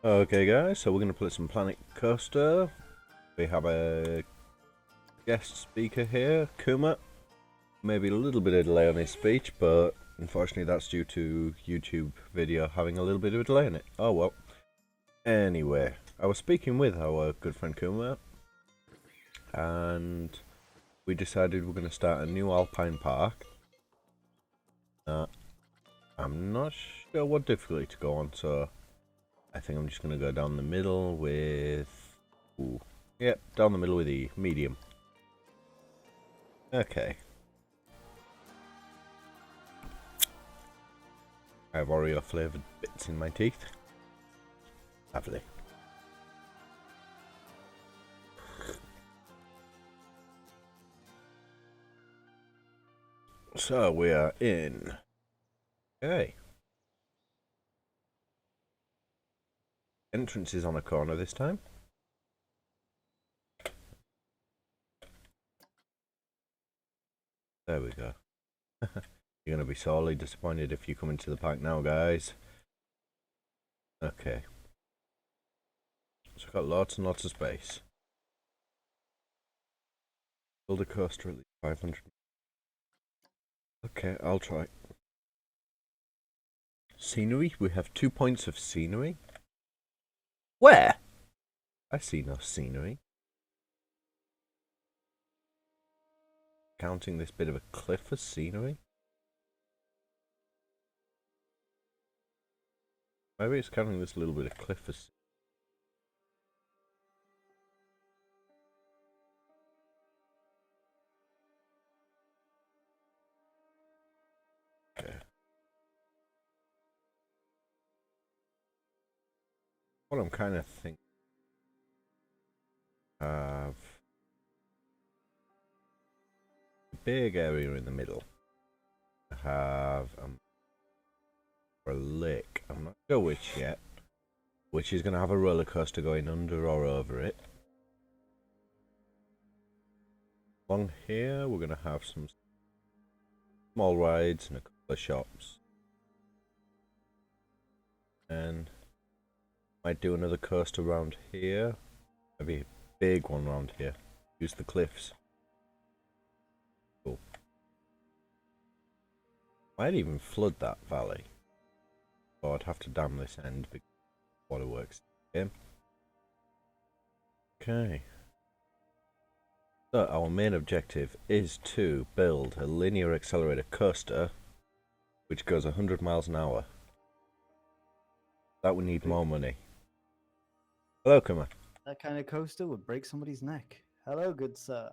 Okay guys, so we're going to play some Planet Coaster. We have a guest speaker here, Kuma. Maybe a little bit of delay on his speech, but unfortunately that's due to YouTube video having a little bit of a delay in it. Oh well. Anyway, I was speaking with our good friend Kuma, and we decided we're going to start a new Alpine Park. I'm not sure what difficulty to go on, so I think I'm just going to go down the middle with... Ooh. Yep, down the middle with the medium. Okay. I have Oreo flavoured bits in my teeth. Lovely. So we are in. Okay. Entrance is on a corner this time. There we go. You're going to be sorely disappointed if you come into the park now, guys. Okay. So we've got lots and lots of space. Build a coaster at least 500. Okay, I'll try. Scenery? We have 2 points of scenery? Where? I see no scenery. Counting this bit of a cliff as scenery? Maybe it's counting this little bit of cliff as okay. What I'm kind of thinking of a big area in the middle. I have a lake. I'm not sure which yet. Which is going to have a roller coaster going under or over it. Along here, we're going to have some small rides and a couple of shops. And might do another coaster around here. Maybe a big one around here. Use the cliffs. Cool. Might even flood that valley. Or I'd have to dam this end because waterworks in. Okay. So our main objective is to build a linear accelerator coaster which goes 100 miles an hour. That would need more money. Hello, Kuma. That kind of coaster would break somebody's neck. Hello, good sir.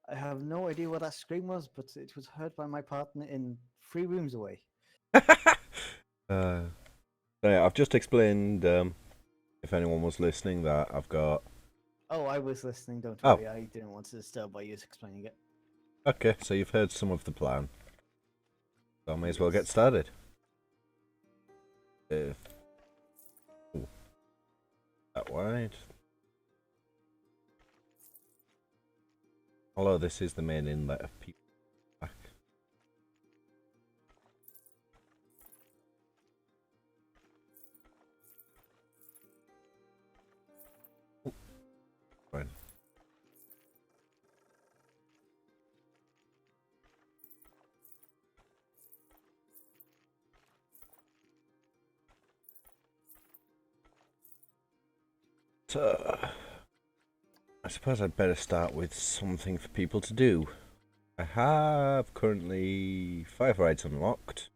I have no idea what that scream was, but it was heard by my partner in 3 rooms away. So yeah, I've just explained, if anyone was listening, that I've got... Oh, I was listening, don't Oh. worry. I didn't want to disturb by you explaining it. Okay, so you've heard some of the plan. So I may as well get started. If... Ooh. That wide. Although this is the main inlet of people back. Ooh. Fine. So, I suppose I'd better start with something for people to do. I have currently 5 rides unlocked.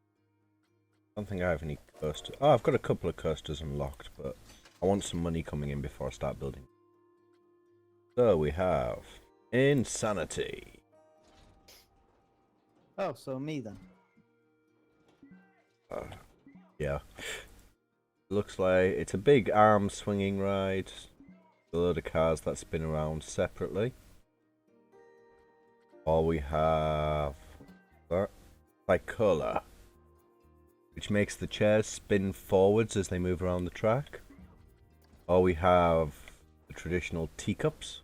I don't think I have any coasters. Oh, I've got a couple of coasters unlocked, but I want some money coming in before I start building. So we have Insanity. Oh, so me then. Yeah. Looks like it's a big arm swinging ride. A load of cars that spin around separately. Or we have that Bicola, which makes the chairs spin forwards as they move around the track. Or we have the traditional teacups,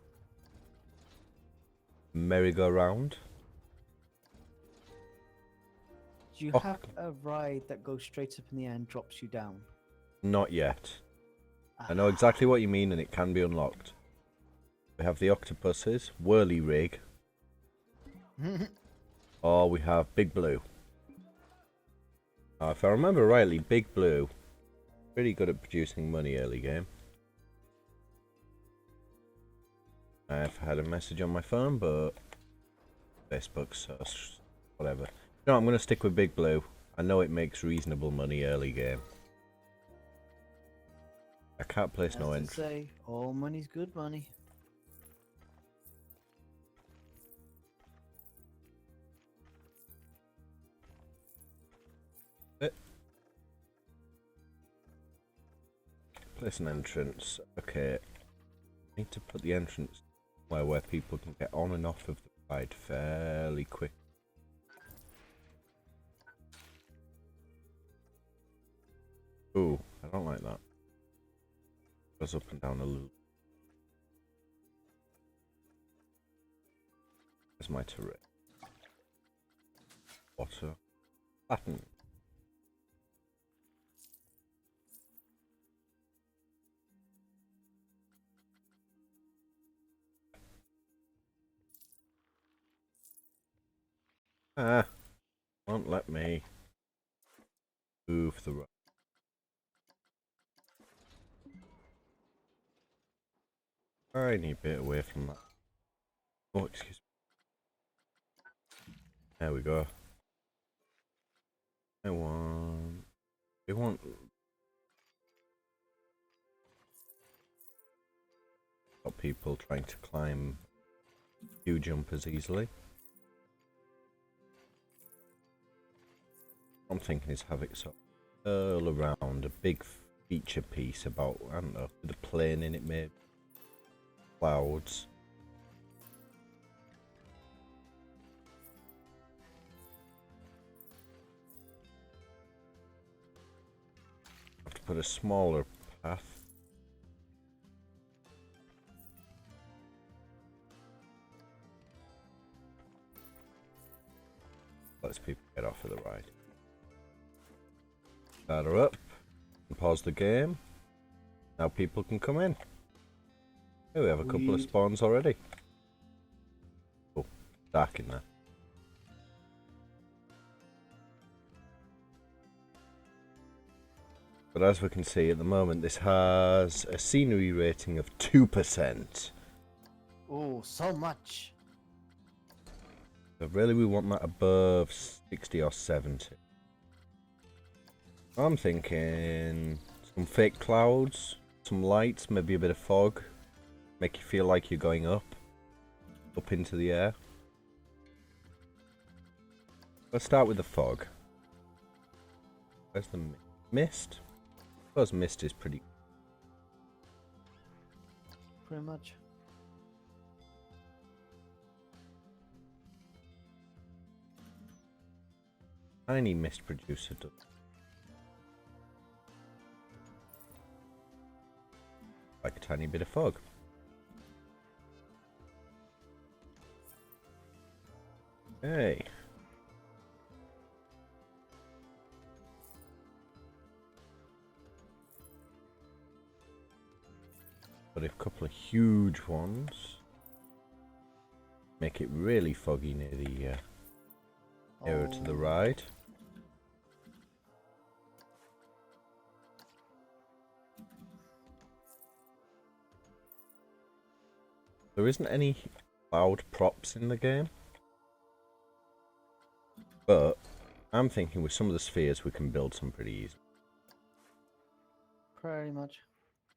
merry-go-round. Do you Oh. have a ride that goes straight up in the air and drops you down? Not yet. I know exactly what you mean, and it can be unlocked. We have the octopuses, whirly rig, or we have Big Blue. If I remember rightly, Big Blue, pretty good at producing money early game. I've had a message on my phone, but Facebook, so whatever. No, I'm going to stick with Big Blue. I know it makes reasonable money early game. I can't place no entry. Say, all money's good money. Place an entrance. Okay. Need to put the entrance where people can get on and off of the ride fairly quick. Ooh, I don't like that. Goes up and down a loop. There's my turret. Water. Button. Won't let me move the road. Tiny bit away from that. Oh, excuse me. There we go. We want stop people trying to climb queue jumpers easily. I'm thinking is have it sort of curl around a big feature piece about, I don't know, with a plane in it maybe. Clouds. Have to put a smaller path. Lets people get off of the ride. Start her up and pause the game. Now people can come in. Here we have a couple of spawns already. Oh, dark in there. But as we can see at the moment, this has a scenery rating of 2%. Oh, so much. So really we want that above 60 or 70. I'm thinking some fake clouds, some lights, maybe a bit of fog. Make you feel like you're going up into the air. Let's start with the fog. Where's the mist? I suppose mist is pretty much. tiny mist producer does. Like a tiny bit of fog. Hey. But a couple of huge ones. Make it really foggy near the nearer to the ride. There isn't any cloud props in the game. But I'm thinking with some of the spheres we can build some pretty easy. Pretty much.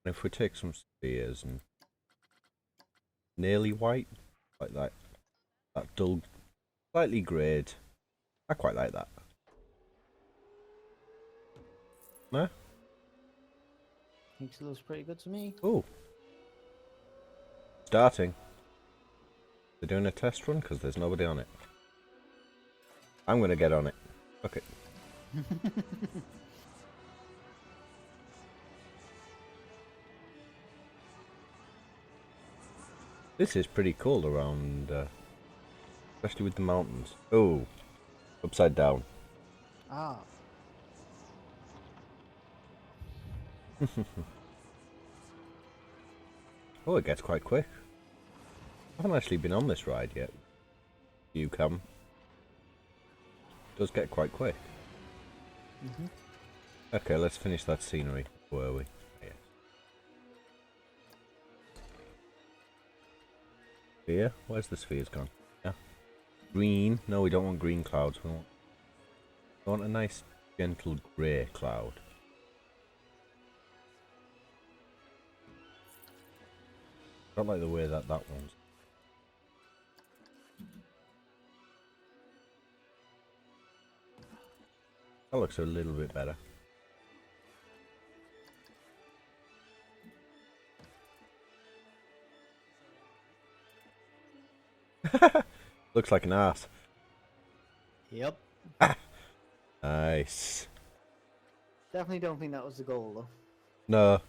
And if we take some spheres and nearly white, like that dull, slightly greyed, I quite like that. No? Thinks it looks pretty good to me. Ooh. Starting. They're doing a test run because there's nobody on it. I'm gonna get on it. Okay. This is pretty cool around, especially with the mountains. Oh, upside down. Ah. Oh, it gets quite quick. I haven't actually been on this ride yet. You come. It does get quite quick. Mm-hmm. Okay, let's finish that scenery. Where are we? Yeah. Sphere? Where's the spheres gone? Yeah. Green? No, we don't want green clouds. We want a nice, gentle grey cloud. I don't like the way that one's. That looks a little bit better. Looks like an ass. Yep. Nice. Definitely don't think that was the goal, though. No.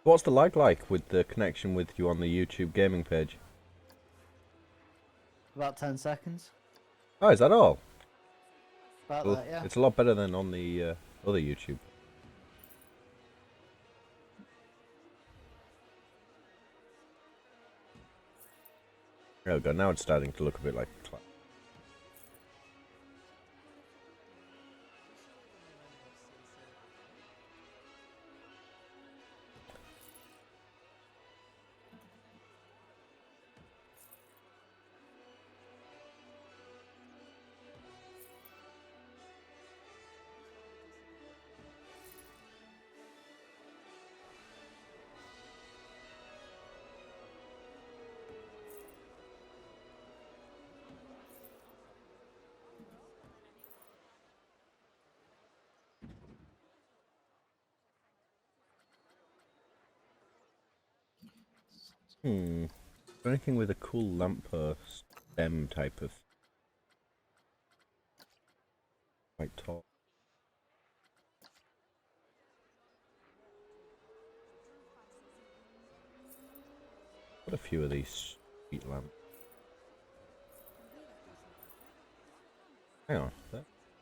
What's the lag like with the connection with you on the YouTube gaming page? About 10 seconds. Oh, is that all? About Well, that, yeah. it's a lot better than on the other YouTube. There we go. Now it's starting to look a bit like a cloud. Anything with a cool lamppost stem type of quite tall. Got a few of these street lamps. Hang on.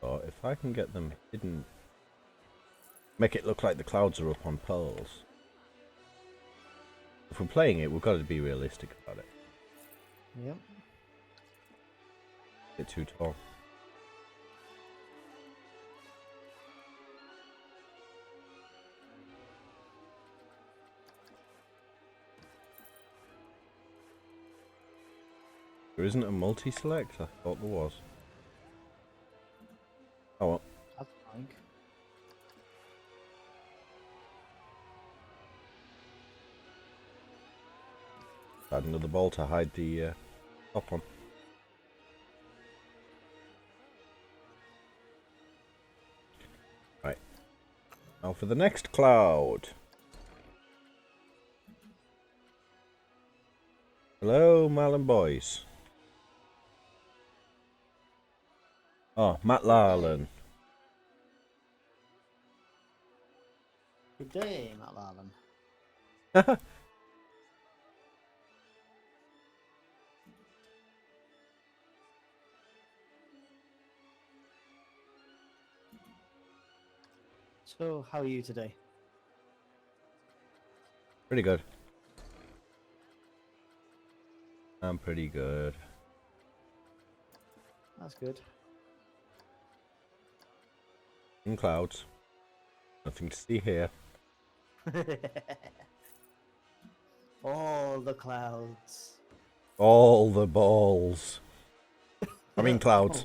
Or if I can get them hidden, make it look like the clouds are up on poles. If we're playing it, we've got to be realistic about it. Yep. Bit too tall. There isn't a multi-select? I thought there was. Oh well. That's fine. Add another ball to hide the top one. Right. Now for the next cloud. Hello, Marlon boys. Oh, Matt Larlin. Good day, Matt Larlin. So, how are you today? Pretty good. I'm pretty good. That's good. In clouds. Nothing to see here. All the clouds. All the balls. I mean clouds.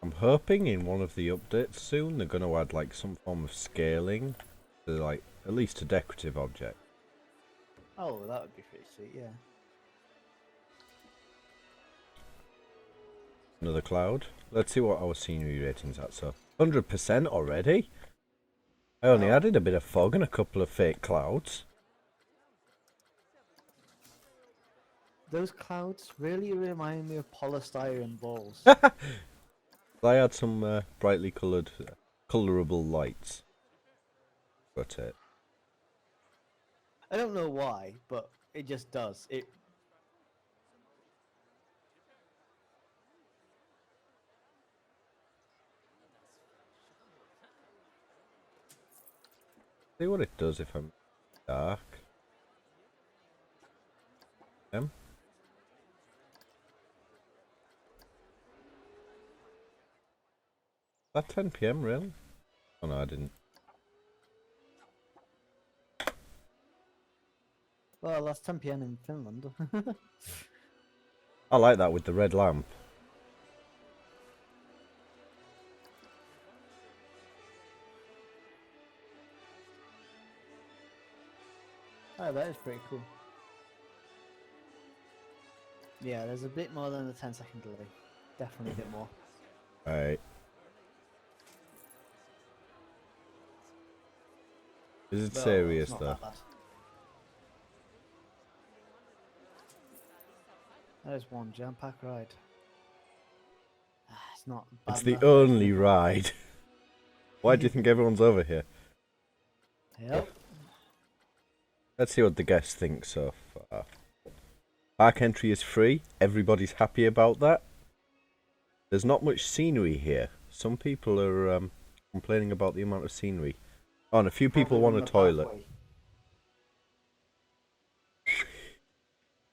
I'm hoping in one of the updates soon they're going to add like some form of scaling to like at least a decorative object. Oh, that would be pretty sweet, yeah. Another cloud. Let's see what our scenery rating's at. So 100% already. I only Wow. added a bit of fog and a couple of fake clouds. Those clouds really remind me of polystyrene balls. I had some brightly coloured, colourable lights. But I don't know why, but it just does. It. See what it does if I'm dark. At 10 PM really? Oh no, I didn't. Well, that's 10 p.m. in Finland. I like that with the red lamp. Oh, that is pretty cool. Yeah, there's a bit more than the 10-second delay. Definitely a bit more. Right. Is it Well, serious it's not though? that bad. There's one jam-pack ride. It's not bad It's the enough, only isn't it? ride. Why do you think everyone's over here? Yep. Let's see what the guests think so far. Park entry is free. Everybody's happy about that. There's not much scenery here. Some people are complaining about the amount of scenery. Oh, and a few people Probably want on a the toilet. pathway.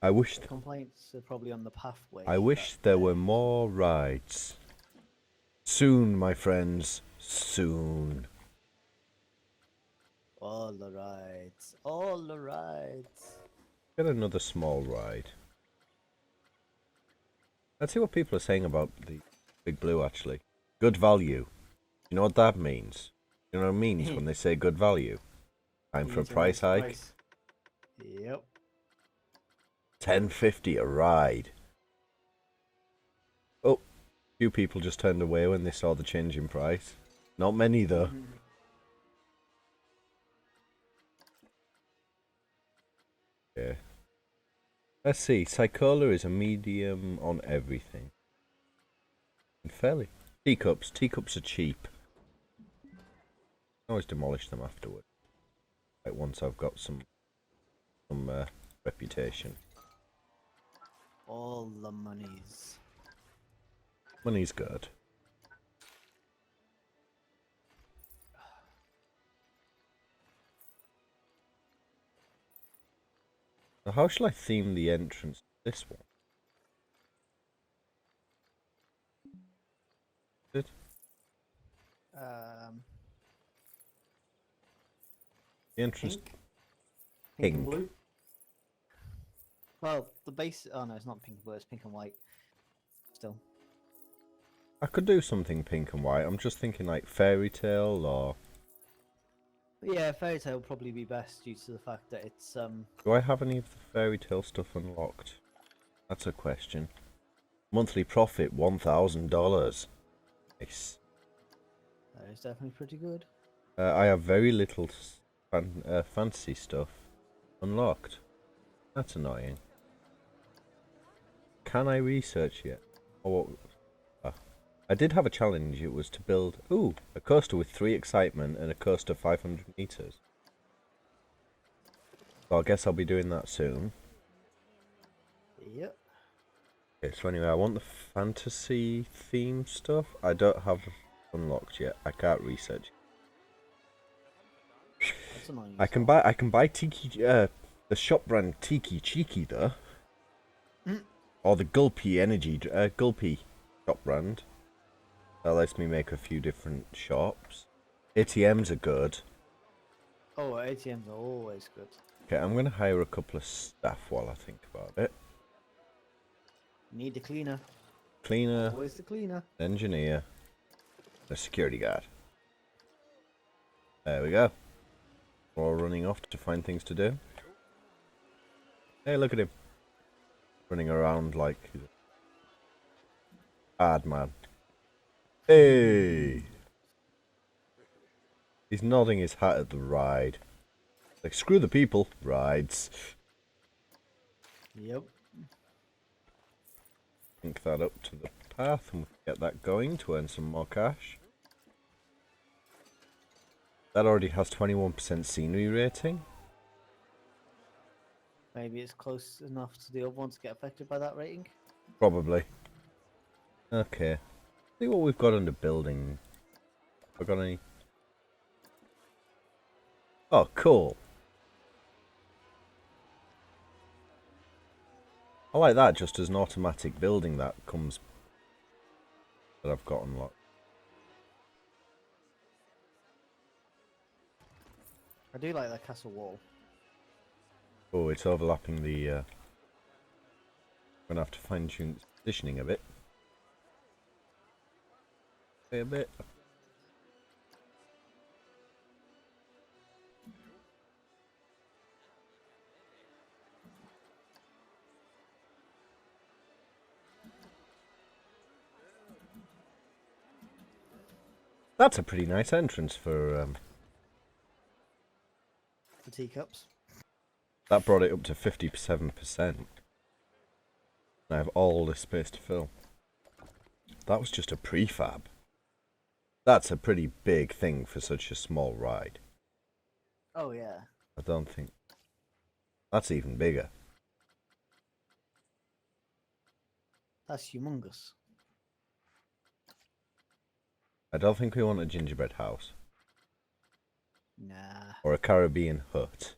I wish Complaints are probably on the pathway. I wish there were more rides. Soon, my friends. Soon. All the rides. All the rides. Get another small ride. Let's see what people are saying about the Big Blue actually. Good value. You know what that means? You know what it means when they say good value? Time for a price hike. Yep. $10.50 a ride. Oh, few people just turned away when they saw the change in price. Not many though. Yeah. Let's see. Psychola is a medium on everything. And fairly. Teacups. Teacups are cheap. I can always demolish them afterward. Like once I've got some reputation. All the monies. Money's good. Now how shall I theme the entrance to this one? Good. The entrance Pink. Pink and Pink. blue. Well, the base. Oh no, it's not pink and blue. It's pink and white. Still. I could do something pink and white. I'm just thinking like fairy tale or... But yeah, fairy tale would probably be best due to the fact that it's Do I have any of the fairy tale stuff unlocked? That's a question. Monthly profit $1,000. Nice. That is definitely pretty good. I have very little fantasy stuff unlocked. That's annoying. Can I research yet? Oh, I did have a challenge. It was to build a coaster with 3 excitement and a coaster 500 meters. So I guess I'll be doing that soon. Yep. Okay, so anyway, I want the fantasy theme stuff. I don't have unlocked yet. I can't research. That's annoying. I can buy Tiki the shop brand Tiki Cheeky though. Or the Gulpy Energy Gulpy shop brand. That lets me make a few different shops. ATMs are good. Oh, ATMs are always good. Okay, I'm gonna hire a couple of staff while I think about it. Need the cleaner. Cleaner, Always the cleaner. engineer, a security guard. There we go. We're all running off to find things to do. Hey, look at him. Running around like he's a hard man. Hey! He's nodding his hat at the ride. Like, screw the people. Rides. Yep. Link that up to the path and get that going to earn some more cash. That already has 21% scenery rating. maybe it's close enough to the other one to get affected by that rating. Probably. Okay. See what we've got under building. Have I got any? Oh, cool. I like that just as an automatic building that comes that I've got unlocked. I do like that castle wall. Oh, it's overlapping the. I'm gonna have to fine tune its positioning a bit. A bit. That's a pretty nice entrance for. The teacups. That brought it up to 57%. I have all this space to fill. That was just a prefab. That's a pretty big thing for such a small ride. Oh yeah. I don't think... That's even bigger. That's humongous. I don't think we want a gingerbread house. Nah. Or a Caribbean hut.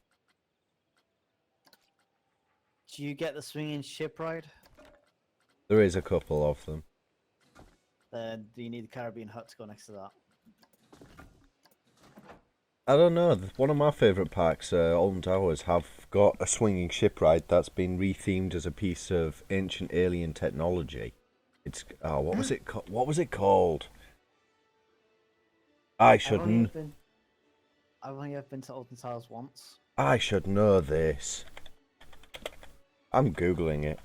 Do you get the swinging ship ride? There is a couple of them. Then do you need the Caribbean hut to go next to that? I don't know. One of my favourite parks, Alton Towers, have got a swinging ship ride that's been rethemed as a piece of ancient alien technology. It's what was it? What was it called? I should I've only ever been to Alton Towers once. I should know this. I'm googling it.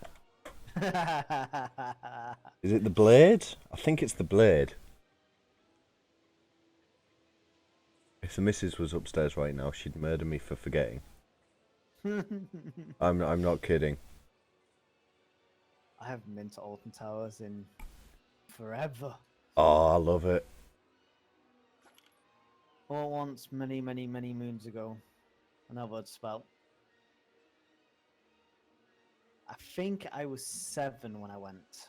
Is it the Blade? I think it's the Blade. If the missus was upstairs right now, she'd murder me for forgetting. I'm not kidding. I haven't been to Alton Towers in forever. Oh, I love it. All once, many moons ago. I know what it's about. I think I was 7 when I went.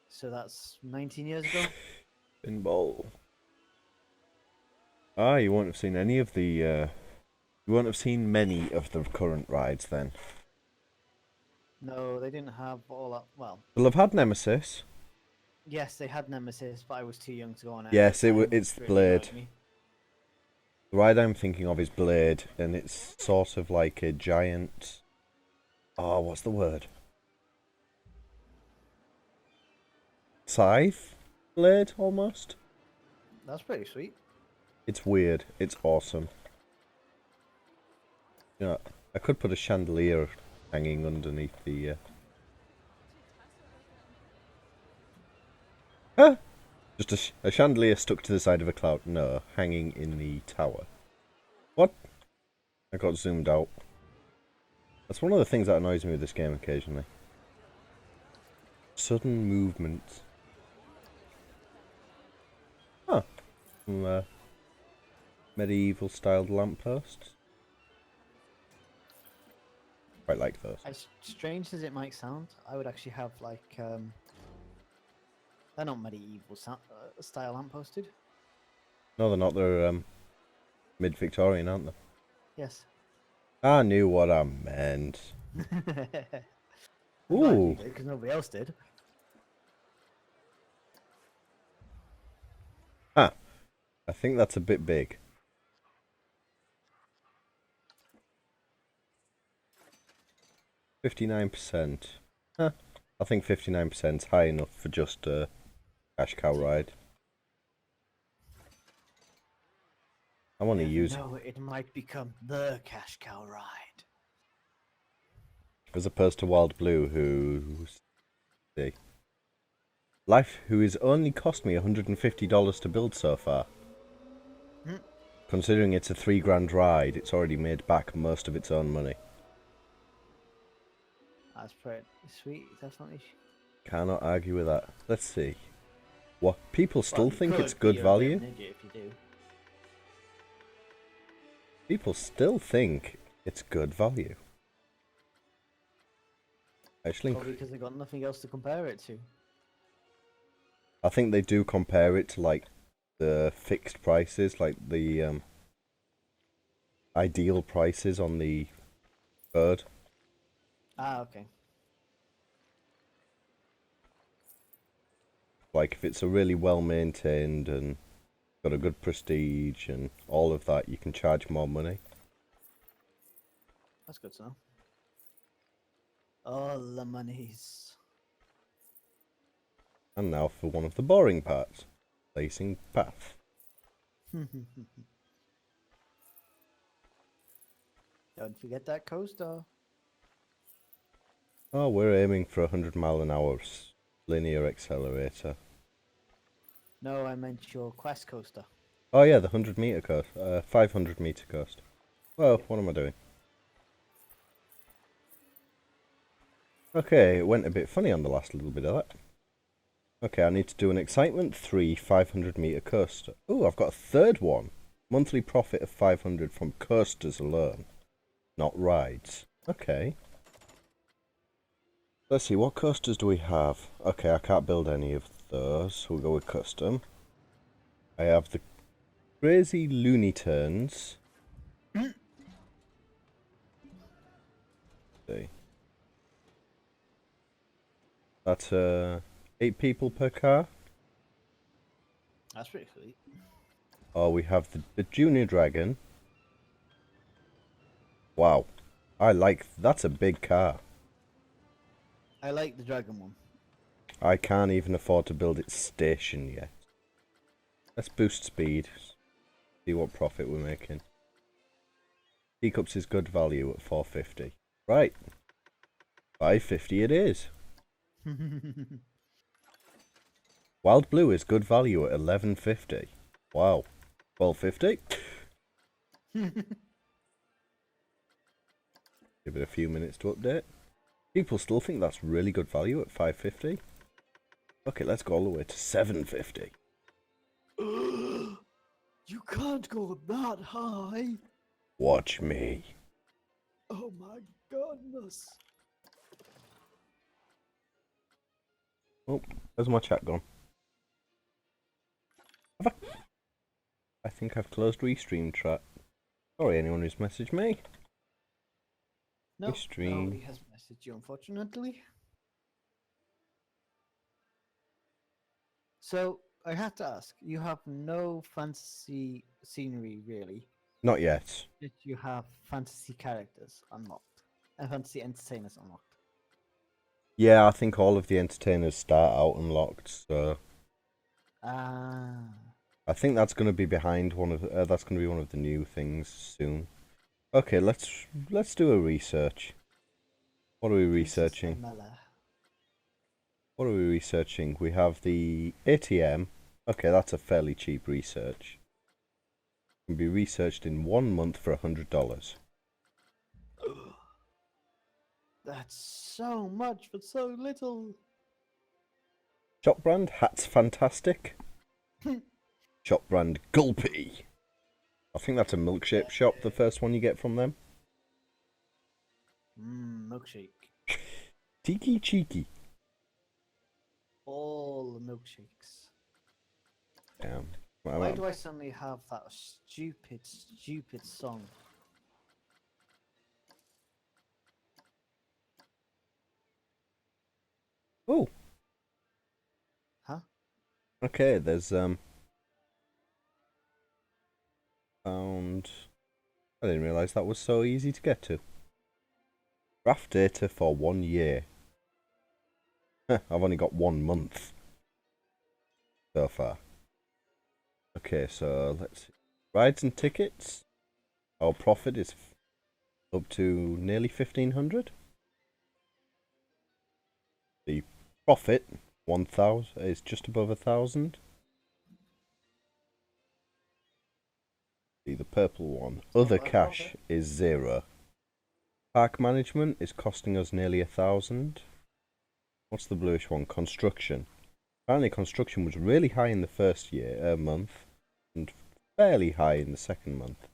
So that's 19 years ago. Pinball. Ah, you won't have seen any of the, you won't have seen many of the current rides then. No, they didn't have all that. Well, They'll have had Nemesis. yes, they had Nemesis, but I was too young to go on it. Yes, at the time. it's Really Blade. annoyed me. The ride I'm thinking of is Blade, and it's sort of like a giant... Oh, what's the word? Scythe blade, almost? That's pretty sweet. It's weird. It's awesome. You know, I could put a chandelier hanging underneath the... Ah! Just a chandelier stuck to the side of a cloud. No, hanging in the tower. What? I got zoomed out. That's one of the things that annoys me with this game occasionally. Sudden movement. Huh. Some medieval styled lampposts. Quite like those. As strange as it might sound, I would actually have like they're not medieval style lampposted. No, they're not. They're mid-Victorian, aren't they? Yes. I knew what I meant. Ooh. Because nobody else did. Ah, I think that's a bit big. %59%. Huh. I think 59% is high enough for just a cash cow ride. I want to use it. No, it might become the cash cow ride. As opposed to Wild Blue, who has only cost me $150 to build so far. Considering it's a $3,000 ride, it's already made back most of its own money. That's pretty sweet, definitely. Cannot argue with that. Let's see. What people still Well, think could, it's but good you're a bit value? of an idiot if you do. People still think it's good value. Actually, Probably because they got nothing else to compare it to. I think they do compare it to like the fixed prices, like the ideal prices on the bird. Ah, okay. Like if it's a really well maintained and got a good prestige and all of that, you can charge more money. That's good to know. All the monies. And now for one of the boring parts, placing path. Don't forget that coaster. Oh, we're aiming for 100 mile an hour linear accelerator. No, I meant your quest coaster. Oh yeah, the 100 meter coast, 500 meter coast. Well, Yep. what am I doing? Okay, it went a bit funny on the last little bit of that. Okay, I need to do an Excitement 3 500 meter coaster. Oh, I've got a third one. Monthly profit of 500 from coasters alone, not rides. Okay. Let's see, what coasters do we have? Okay, I can't build any of those. We'll go with custom. I have the Crazy Looney Turns. See. That's 8 people per car. That's pretty sweet. Oh, we have the Junior Dragon. Wow. That's a big car. I like the dragon one. I can't even afford to build its station yet. Let's boost speed. See what profit we're making. Teacups is good value at 450. Right. 550 it is. Wild Blue is good value at 1150. Wow. 1250. Give it a few minutes to update. People still think that's really good value at 550. Okay, let's go all the way to 750. You can't go that high. Watch me. Oh my goodness. Oh, where's my chat gone? I think I've closed Restream chat. Sorry, anyone who's messaged me. No, Restream. nobody has messaged you, unfortunately. So, I have to ask, you have no fantasy scenery, really. Not yet. Yet you have fantasy characters unlocked. And fantasy entertainers unlocked. Yeah, I think all of the entertainers start out unlocked, so Ah. I think that's going to be behind that's going to be one of the new things soon. Okay, let's do a research. What are we researching? What are we researching? We have the ATM. Okay, that's a fairly cheap research. Can be researched in 1 month for $100. That's so much, but so little. Shop brand Hat's fantastic. Shop brand Gulpy. I think that's a milkshake shop, the first one you get from them. Milkshake. Tiki Cheeky. All the milkshakes. Yeah. Why do I suddenly have that stupid song? Oh. Huh? Okay, there's found. I didn't realise that was so easy to get to. Draft data for 1 year. I've only got 1 month so far. Okay, so let's see. Rides and tickets. Our profit is up to nearly 1,500. The profit 1,000 is just above 1,000. See the purple one. Other cash is 0. Park management is costing us nearly 1,000. What's the bluish one? Construction. Apparently construction was really high in the first month, and fairly high in the second month.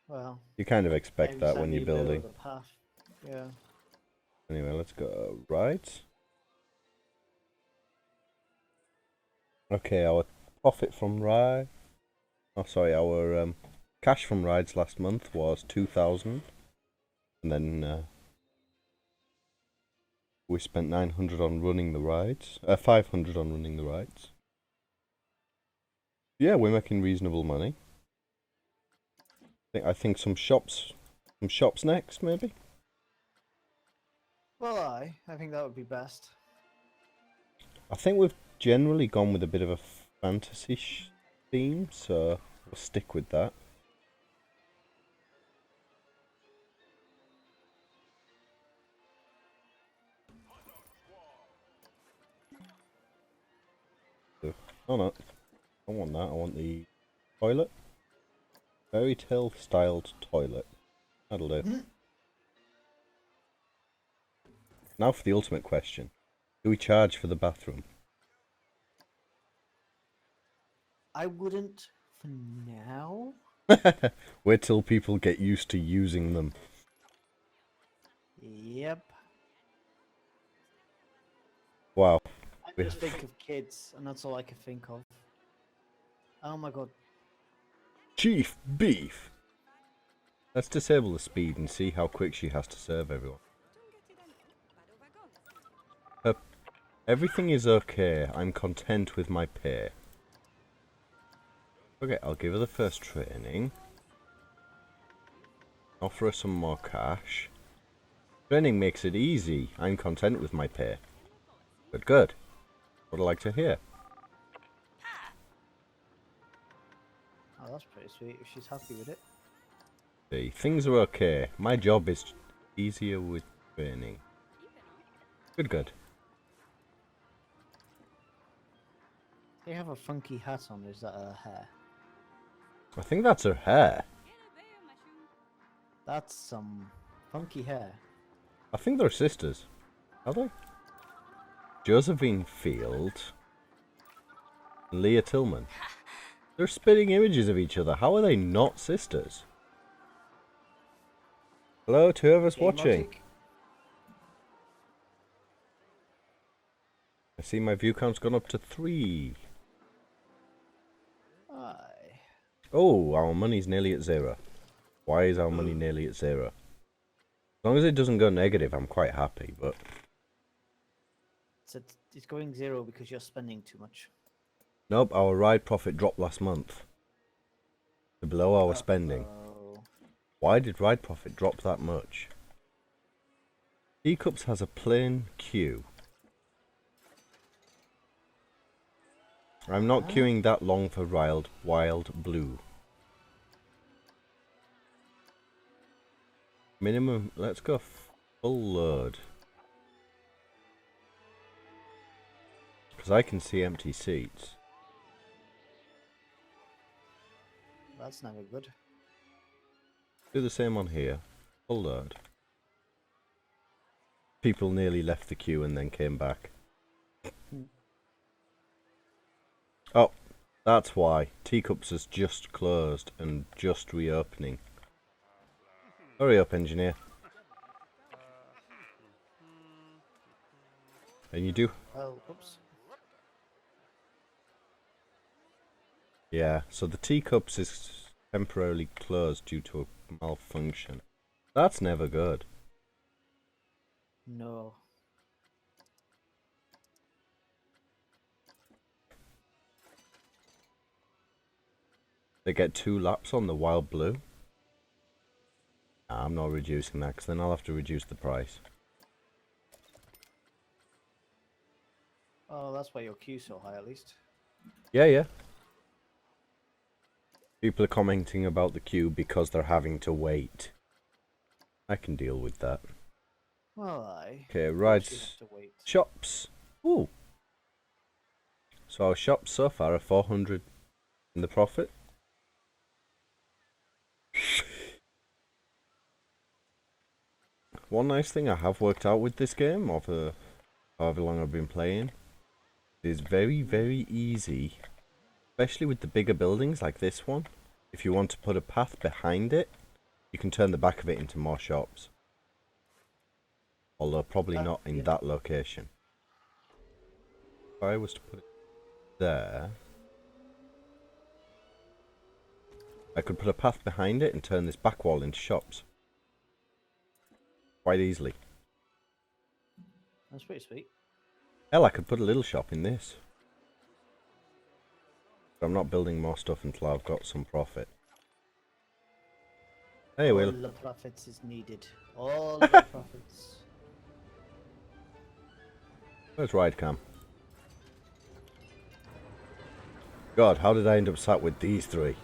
Well, You kind of expect every that time when you're you build building. a path, yeah. Anyway, let's go rides. Okay, our profit from ride. Oh, sorry, our cash from rides last month was 2,000, and then we spent 900 on running the rides. 500 on running the rides. Yeah, we're making reasonable money. I think some shops next, maybe. Well, I think that would be best. I think we've generally gone with a bit of a fantasy theme, so we'll stick with that. Oh no, I want that. I want the toilet. Fairy tale styled toilet. That'll do. Now for the ultimate question. Do we charge for the bathroom? I wouldn't for now. Wait till people get used to using them. Yep. Wow. I just think of kids, and that's all I can think of. Oh my god. Chief Beef! Let's disable the speed and see how quick she has to serve everyone. Everything is okay. I'm content with my pay. Okay, I'll give her the first training. Offer her some more cash. Training makes it easy. I'm content with my pay. Good, good. Would I like to hear? Oh, that's pretty sweet if she's happy with it. See, things are okay. My job is easier with training. Good, good. They have a funky hat on. Is that her hair? I think that's her hair. That's some funky hair. I think they're sisters. Are they? Josephine Field. Leah Tillman. They're spitting images of each other. How are they not sisters? Hello to whoever's watching. Magic. I see my view count's gone up to 3. Aye. Oh, our money's nearly at 0. Why is our money nearly at 0? As long as it doesn't go negative, I'm quite happy, but... So it's going 0 because you're spending too much. Nope, our ride profit dropped last month. To below our spending. Why did ride profit drop that much? Teacups has a plain queue. I'm not queuing that long for wild blue. Minimum, let's go full load. Because I can see empty seats. That's never good. Do the same on here. Full load. People nearly left the queue and then came back. Oh, that's why. Teacups has just closed and just reopening. Hurry up, engineer. And you do? Oh, oops. Yeah, so the teacups is temporarily closed due to a malfunction. That's never good. No. They get 2 laps on the wild blue. Nah, I'm not reducing that because then I'll have to reduce the price. Oh, that's why your queue's so high, at least. Yeah, yeah. People are commenting about the queue because they're having to wait. I can deal with that. Well, aye. Okay, You rides. have to wait. Shops. Ooh. So our shops so far are 400 in the profit. One nice thing I have worked out with this game, of however long I've been playing, is very, very easy, especially with the bigger buildings like this one. If you want to put a path behind it, you can turn the back of it into more shops. Although probably not in yeah. that location. If I was to put it there, I could put a path behind it and turn this back wall into shops. Quite easily. That's pretty sweet. Hell, I could put a little shop in this. But I'm not building more stuff until I've got some profit. Hey, All Will. the profits is needed. All the profits. Where's Ridecam? God, how did I end up sat with these three?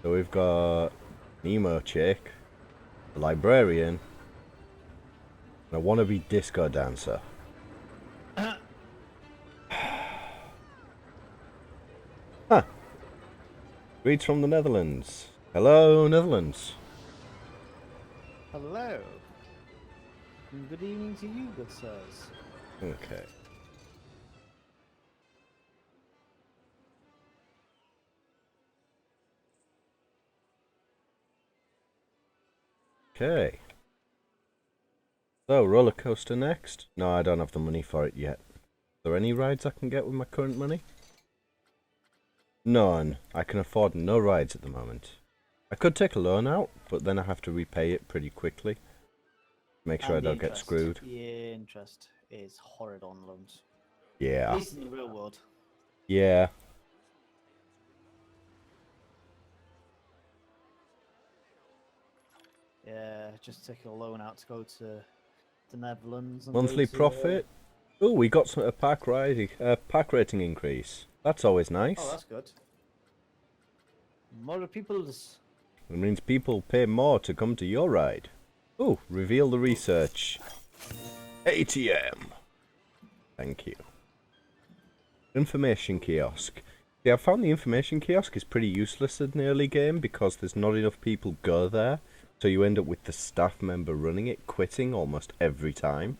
So we've got Nemo chick, the librarian, and a wannabe disco dancer. Huh. Greets from the Netherlands. Hello, Netherlands. Hello. And good evening to you, good sirs. Okay. Okay. So, roller coaster next? No, I don't have the money for it yet. Are there any rides I can get with my current money? None. I can afford no rides at the moment. I could take a loan out, but then I have to repay it pretty quickly. Make sure And I the don't get interest. screwed. The interest is horrid on loans. At Yeah. least in the real world. Yeah. Yeah, just take a loan out to go to the Netherlands. And Monthly go to, profit? Oh, we got a pack rating increase. That's always nice. Oh, that's good. More people's. It means people pay more to come to your ride. Oh, reveal the research. ATM. Thank you. Information kiosk. Yeah, I found the information kiosk is pretty useless in the early game because there's not enough people go there. So you end up with the staff member running it quitting almost every time.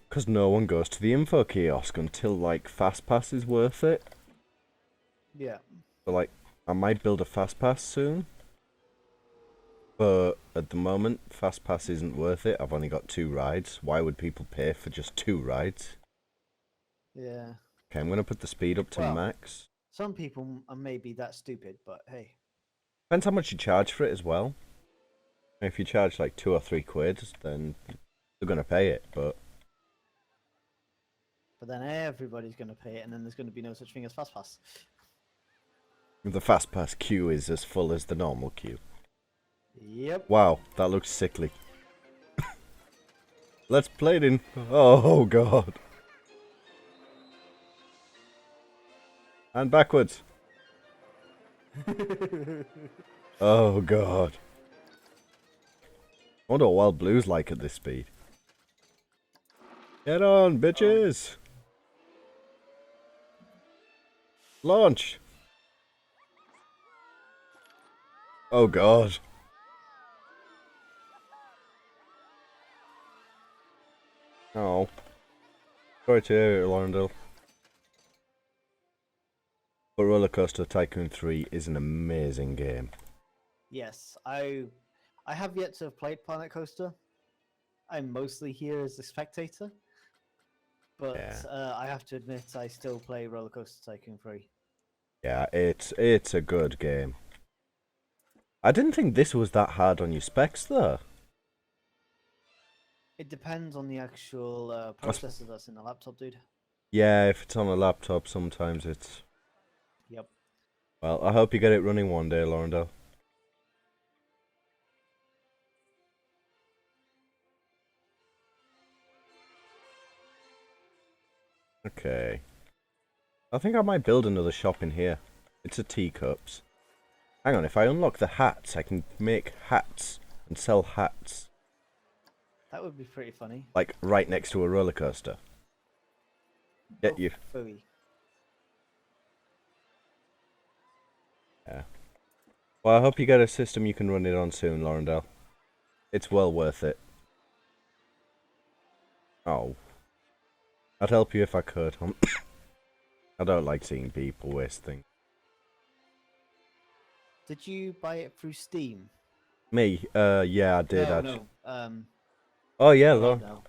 Because no one goes to the info kiosk until, like, FastPass is worth it. Yeah. So, like, I might build a FastPass soon. But at the moment, FastPass isn't worth it. I've only got 2 rides. Why would people pay for just 2 rides? Yeah. Okay, I'm going to put the speed up to Well, max. Some people are maybe that stupid, but hey. Depends how much you charge for it as well. If you charge like 2 or 3 quid, then they're going to pay it, but then everybody's going to pay it, and then there's going to be no such thing as FastPass. the FastPass queue is as full as the normal queue. Yep. Wow, that looks sickly. Let's play it in... Oh, God. And backwards. Oh, God. I wonder what Wild Blue's like at this speed. Get on, bitches! Launch! Oh, God. Oh. Sorry to hear it, Laurendale. But Roller Coaster Tycoon 3 is an amazing game. Yes, I have yet to have played Planet Coaster. I'm mostly here as a spectator, but Yeah. I have to admit I still play Roller Coaster Tycoon 3. Yeah, it's a good game. I didn't think this was that hard on your specs, though. It depends on the actual processor that's in the laptop, dude. Yeah, if it's on a laptop, sometimes it's... Yep. Well, I hope you get it running one day, Laurendale. Okay. I think I might build another shop in here. It's a teacups. Hang on, if I unlock the hats, I can make hats and sell hats. That would be pretty funny. Like, right next to a roller coaster. Get you. Phooey. Yeah. Well, I hope you get a system you can run it on soon, Laurendale. It's well worth it. Oh. I'd help you if I could. I don't like seeing people waste things. Did you buy it through Steam? Me? Yeah, I did No, actually. no. Oh yeah, Rob Lauren. now.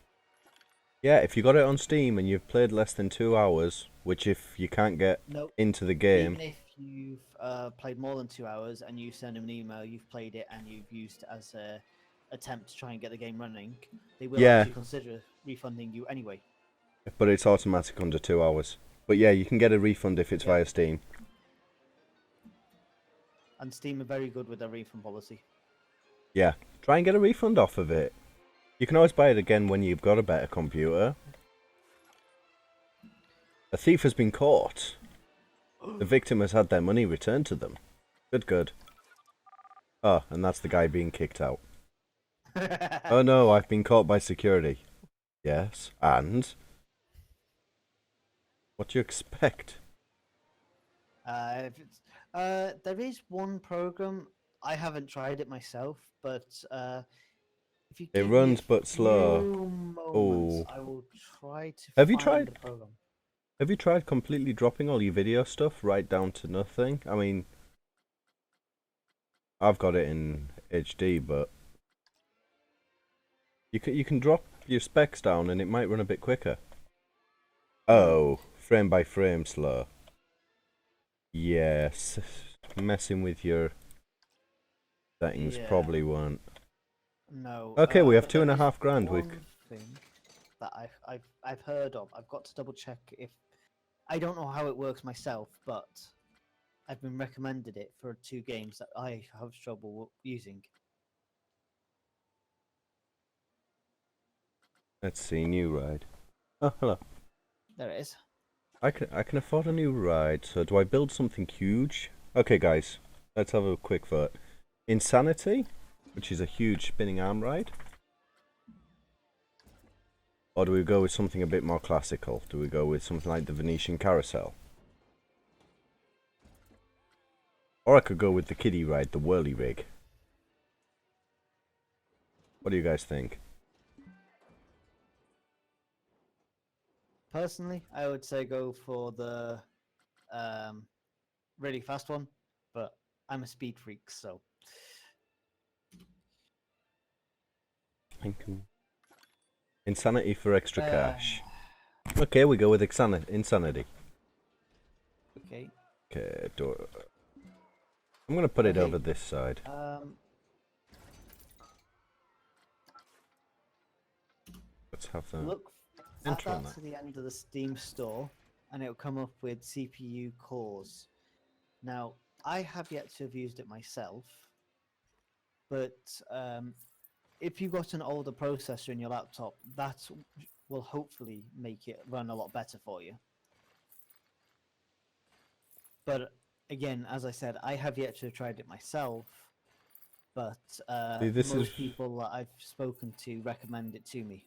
Yeah, if you got it on Steam and you've played less than 2 hours, which if you can't get No. into the game, Even if you've played more than 2 hours and you send them an email, you've played it and you've used it as a attempt to try and get the game running, they will yeah, actually consider refunding you anyway. but it's automatic under 2 hours. But yeah, you can get a refund if it's Yeah. via Steam. And Steam are very good with their refund policy. Yeah, try and get a refund off of it. You can always buy it again when you've got a better computer. A thief has been caught. The victim has had their money returned to them. Good, good. Oh, and that's the guy being kicked out. Oh no, I've been caught by security. Yes, and? What do you expect? If it's, there is one program, I haven't tried it myself, but if you It give me a runs but slow. few moments, Oh. I will try to Have you find tried? the program. Have you tried completely dropping all your video stuff right down to nothing? I mean, I've got it in HD, but you can drop your specs down and it might run a bit quicker. Oh, frame by frame slow. Yes, messing with your settings Yeah, probably won't. no. Okay, we have But two there and a is half grand. We one thing that I've heard of. I've got to double check if I don't know how it works myself, but I've been recommended it for 2 games that I have trouble using. let's see, new ride. Oh, hello. There it is. I can afford a new ride. So do I build something huge? Okay, guys, let's have a quick vote. Insanity, which is a huge spinning arm ride. Or do we go with something a bit more classical? Do we go with something like the Venetian Carousel? Or I could go with the kiddie ride, the whirly rig. What do you guys think? Personally, I would say go for the um, really fast one, but I'm a speed freak, so Thank you. Insanity for extra uh, cash. Okay, we go with Insanity. okay. Okay, I'm gonna put it Okay. over this side. Let's have the Look at intro on that that. to the end of the Steam store, and it'll come up with CPU cores. Now, I have yet to have used it myself, but if you've got an older processor in your laptop, that will hopefully make it run a lot better for you. But again, as I said, I have yet to have tried it myself, but See, this is most people that I've spoken to recommend it to me.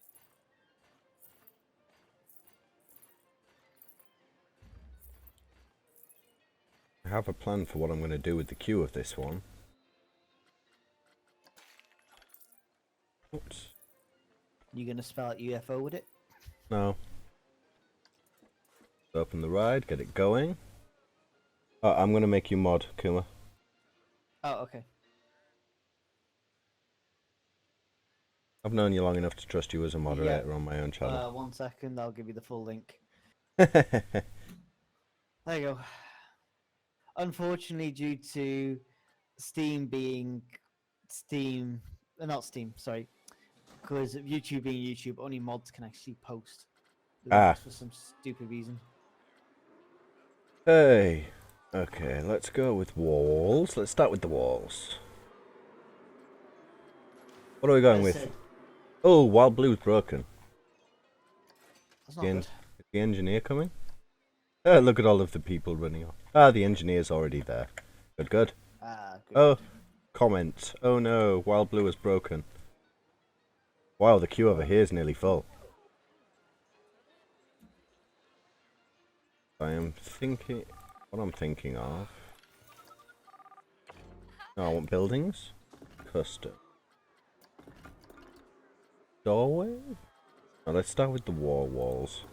I have a plan for what I'm gonna do with the queue of this one. Oops. You gonna spell out UFO with it? No. Open the ride, get it going. Oh, I'm gonna make you mod, Kuma. Oh, okay. I've known you long enough to trust you as a moderator on my own channel. 1 second, I'll give you the full link. There you go. Unfortunately, due to Steam being Steam, not Steam, sorry, because YouTube being YouTube, only mods can actually post the links for some stupid reason. Hey. Okay, let's go with walls. Let's start with the walls. What are we going I with? said, Oh, Wild Blue's broken. that's not good. Is the engineer coming? Look at all of the people running off. The engineer's already there. Good, good. Good. Oh, comment. Oh no, Wild Blue is broken. Wow, the queue over here is nearly full. I am thinking... What I'm thinking of... No, I want buildings. Custom. Doorway? Now let's start with the walls.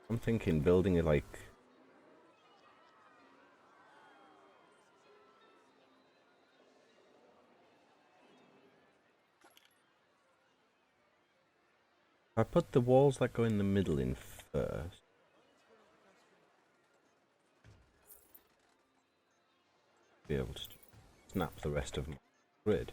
I'm thinking building it like... I put the walls that go in the middle in first. Be able to snap the rest of my grid.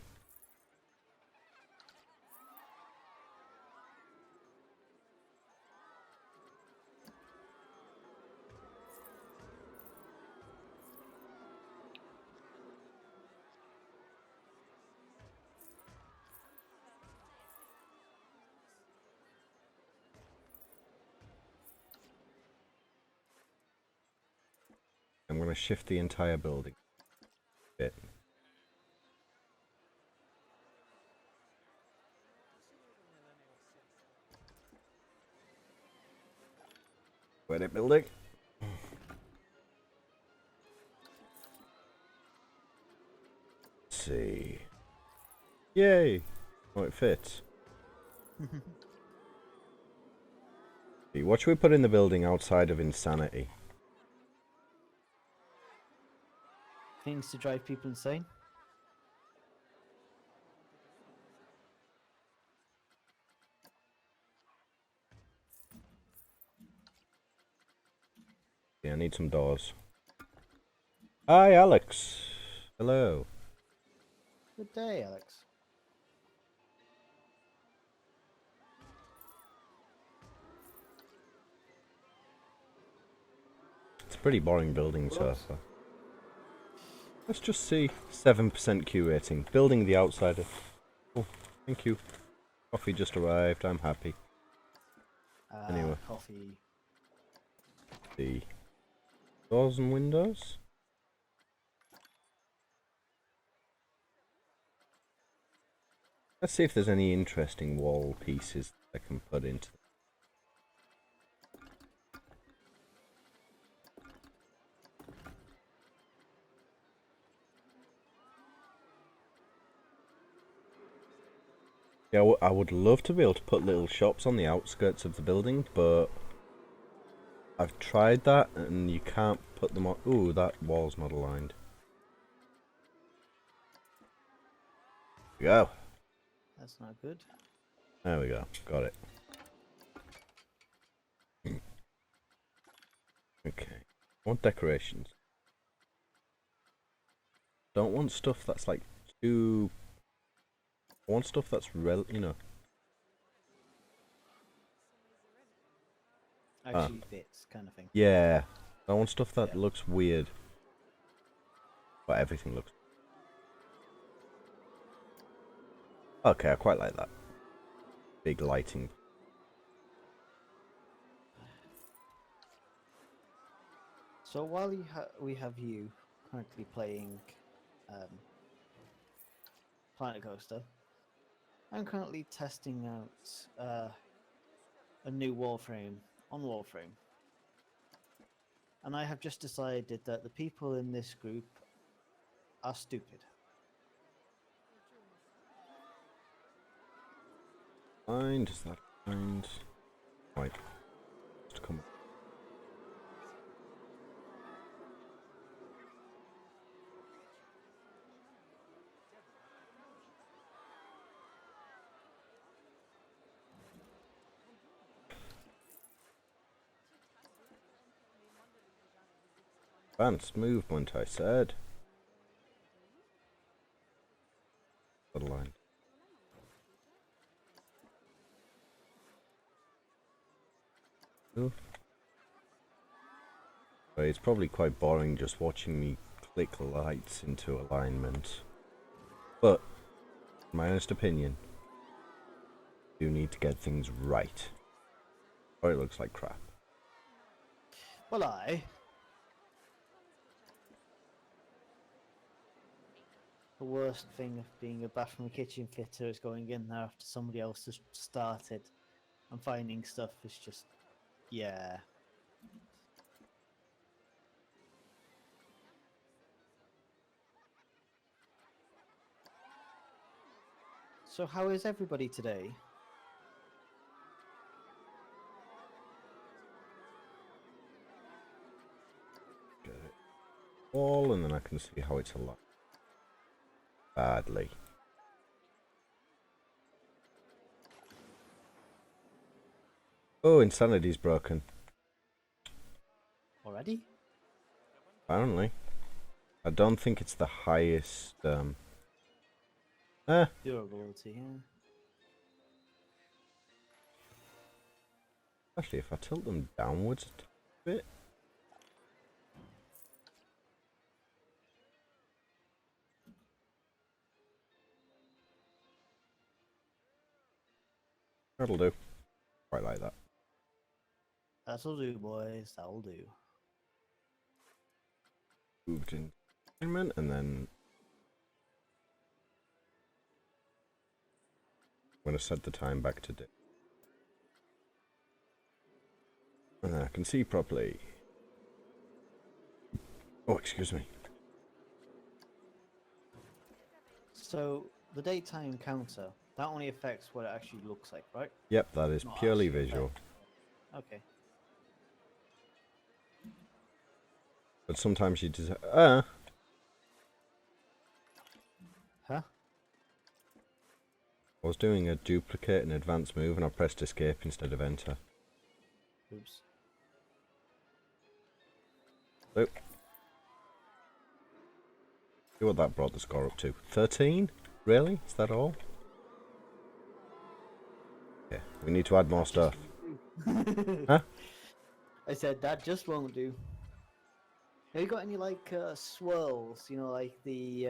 I'm going to shift the entire building a bit. Where it building? Let's see. Yay! Oh, it fits. What should we put in the building outside of insanity? Things to drive people insane. Yeah, I need some doors. Hi, Alex. Hello. Good day, Alex. It's a pretty boring building so far. Let's just see. 7% Q rating. Building the outsider. Oh, thank you. Coffee just arrived. I'm happy. Anyway. Coffee. The doors and windows. Let's see if there's any interesting wall pieces I can put into. Yeah, I would love to be able to put little shops on the outskirts of the building, but I've tried that and you can't put them on. Ooh, that wall's not aligned. There we go. That's not good. There we go. Got it. Okay. I want decorations. Don't want stuff that's like too. I want stuff that's you know. Actually fits, kind of thing. Yeah. I want stuff that looks weird. But everything looks. Okay, I quite like that. Big lighting. So while we have you currently playing Planet Coaster, I'm currently testing out a new wall frame on Warframe. And I have just decided that the people in this group are stupid. Mind, is that mind? Right. Just come on. Advanced movement, I said. The line. Ooh. But it's probably quite boring just watching me click lights into alignment. But, in my honest opinion, you need to get things right. Or it looks like crap. Well, the worst thing of being a bathroom and kitchen fitter is going in there after somebody else has started and finding stuff is just, yeah. So how is everybody today? Get it all, and then I can see how it's aligned. Badly. Oh, Insanity's broken. Already? Apparently. I don't think it's the highest, Eh, Durability, yeah. actually, if I tilt them downwards a bit. That'll do. Quite like that. That'll do, boys. That'll do. Moved in alignment, and then I'm going to set the time back to day. And then I can see properly. Oh, excuse me. So, the daytime counter, that only affects what it actually looks like, right? Yep, that is Not purely actually visual. affect- Okay. But sometimes you just... Huh? I was doing a duplicate and advanced move and I pressed escape instead of enter. Oops. So, see what that brought the score up to. 13? Really? Is that all? Yeah, we need to add more stuff. Huh? I said that just won't do. Have you got any like swirls? You know, like the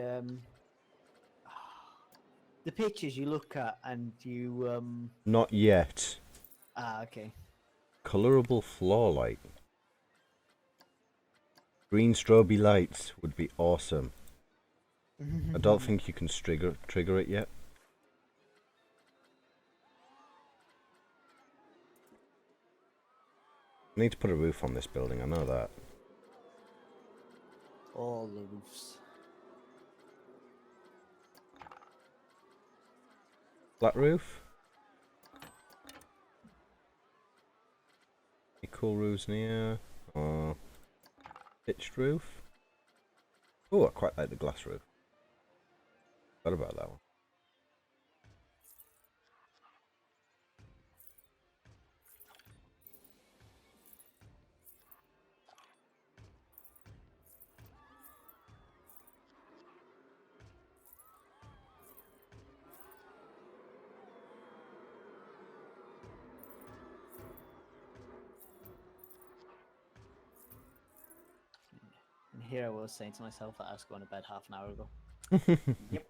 pictures you look at and you Not yet. okay. Colorable floor light. Green strobe lights would be awesome. I don't think you can trigger it yet. I need to put a roof on this building, I know that. All the roofs. Flat roof? Any cool roofs near? Or pitched roof? Oh, I quite like the glass roof. What about that one? And here I was saying to myself that I was going to bed half an hour ago. Yep.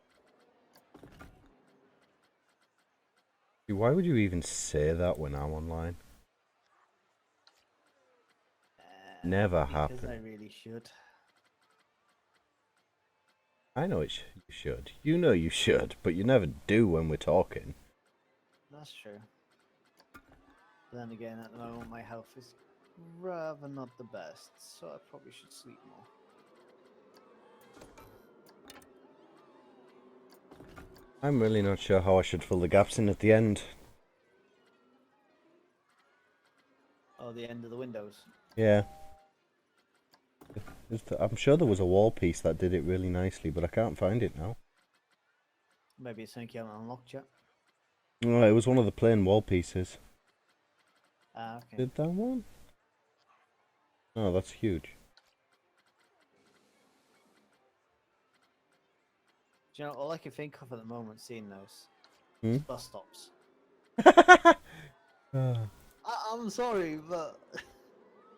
Why would you even say that when I'm online? Never Because happen. I really should. I know you should. You know you should, but you never do when we're talking. That's true. But then again, at the moment, my health is rather not the best, so I probably should sleep more. I'm really not sure how I should fill the gaps in at the end. Oh, the end of the windows. Yeah. I'm sure there was a wall piece that did it really nicely, but I can't find it now. Maybe it's something you haven't unlocked yet. Oh, it was one of the plain wall pieces. Ah, okay. Did that one? Oh, that's huge. Do you know, all I can think of at the moment seeing those Hmm? is bus stops. Ah. I'm sorry, but...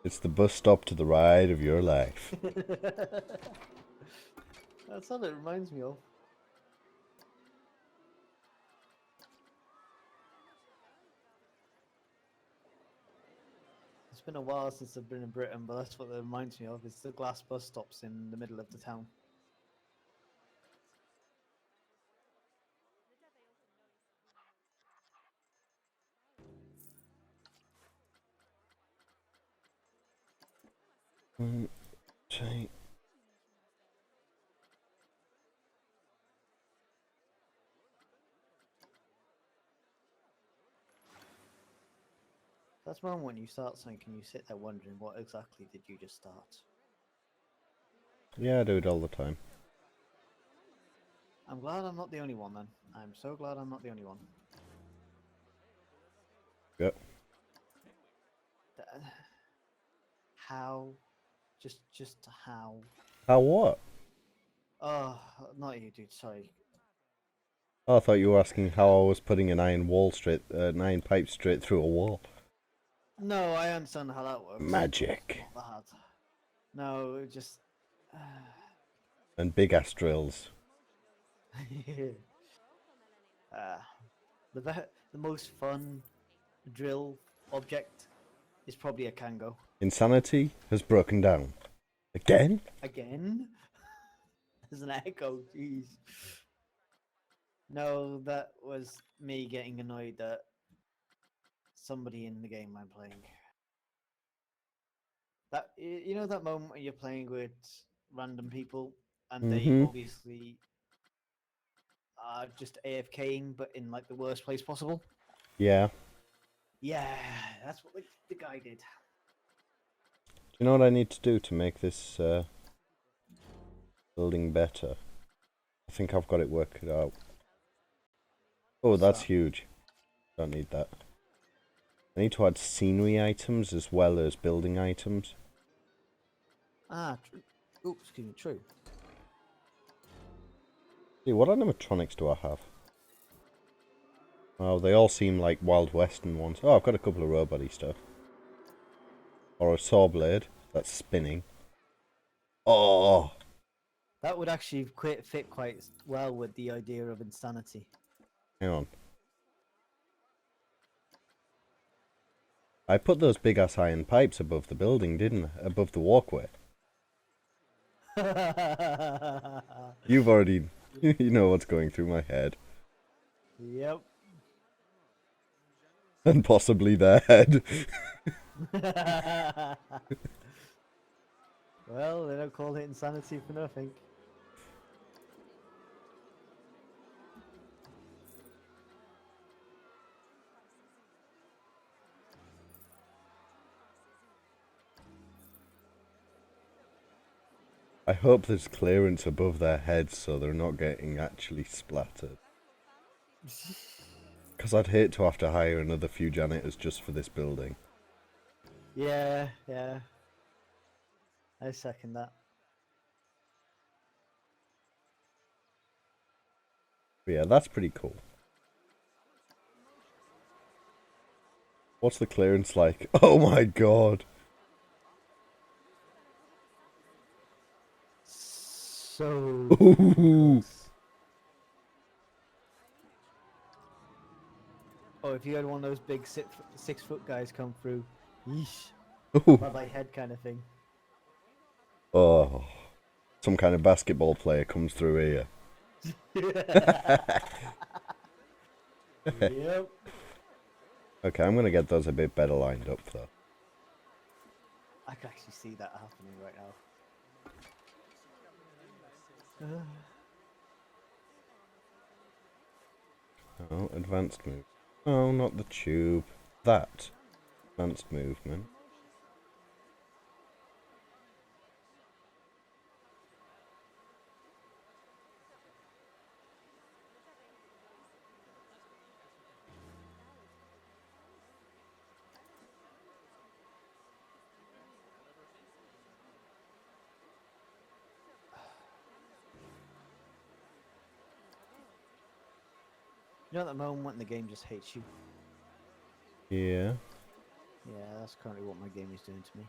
It's the bus stop to the ride of your life. That's what it reminds me of. It's been a while since I've been in Britain, but that's what it reminds me of. It's the glass bus stops in the middle of the town. Okay. That's the moment when you start something and you sit there wondering what exactly did you just start. Yeah, I do it all the time. I'm glad I'm not the only one then. I'm so glad I'm not the only one. Yep. how? Just how? How what? Oh, not you, dude. Sorry. Oh, I thought you were asking how I was putting an an iron pipe straight through a wall. No, I understand how that works. Magic. Not that. No, just. And big ass drills. uh, the most fun drill object is probably a Kango. Insanity has broken down. Again? Again? There's an echo, jeez. No, that was me getting annoyed that somebody in the game I'm playing. That you know that moment when you're playing with random people and they Mm-hmm. obviously are just AFKing, but in like the worst place possible. Yeah. Yeah, that's what the guy did. Do you know what I need to do to make this building better? I think I've got it worked out. Oh, What's that's that? huge. Don't need that. I need to add scenery items as well as building items. Ah, true. Oops, excuse me, true. See, what animatronics do I have? Oh, they all seem like Wild Western ones. Oh, I've got a couple of robot-y stuff. Or a saw blade that's spinning. Oh! That would actually fit quite well with the idea of insanity. Hang on. I put those big-ass iron pipes above the building, didn't I? Above the walkway. You've already... you know what's going through my head. Yep. And possibly their head. Well, they don't call it insanity for nothing. I hope there's clearance above their heads so they're not getting actually splattered. Because I'd hate to have to hire another few janitors just for this building. Yeah, yeah. I second that. But yeah, that's pretty cool. What's the clearance like? Oh my god! So Ooh. close. Oh, if you had one of those big 6 foot guys come through, yeesh, Ooh. by my head kind of thing. Oh, some kind of basketball player comes through here. Yep. Okay, I'm gonna get those a bit better lined up though. I can actually see that happening right now. Oh, advanced move. Oh, not the tube. That. Advanced movement. You know at the moment when the game just hates you? Yeah. Yeah, that's currently what my game is doing to me.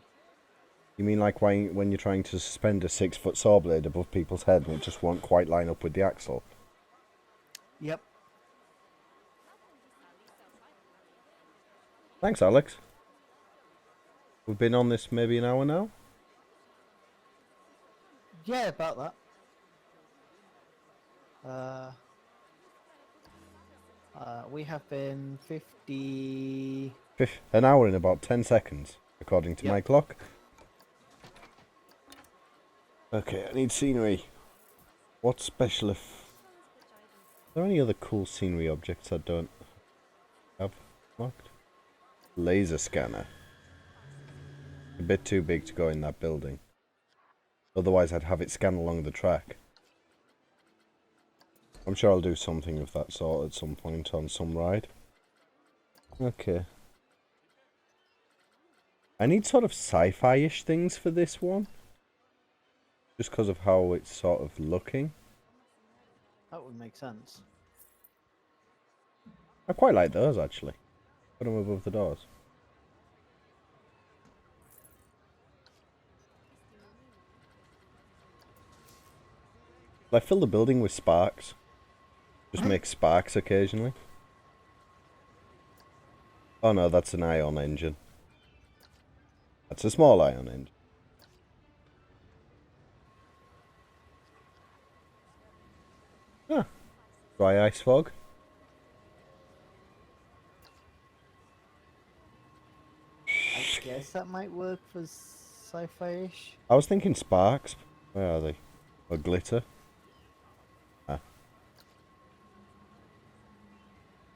You mean like when you're trying to suspend a 6-foot saw blade above people's head and it just won't quite line up with the axle? Yep. Thanks, Alex. We've been on this maybe an hour now? Yeah, about that. We have been 50. An hour in about 10 seconds, according to Yep. my clock. Okay, I need scenery. What special Are there any other cool scenery objects I don't have marked? Laser scanner. A bit too big to go in that building. Otherwise I'd have it scan along the track. I'm sure I'll do something of that sort at some point on some ride. Okay. I need sort of sci-fi-ish things for this one. Just because of how it's sort of looking. That would make sense. I quite like those, actually. Put them above the doors. I fill the building with sparks. Just make sparks occasionally. Oh no, that's an ion engine. That's a small ion engine. Ah, dry ice fog. I guess that might work for sci-fi-ish. I was thinking sparks. Where are they? Or glitter. Ah.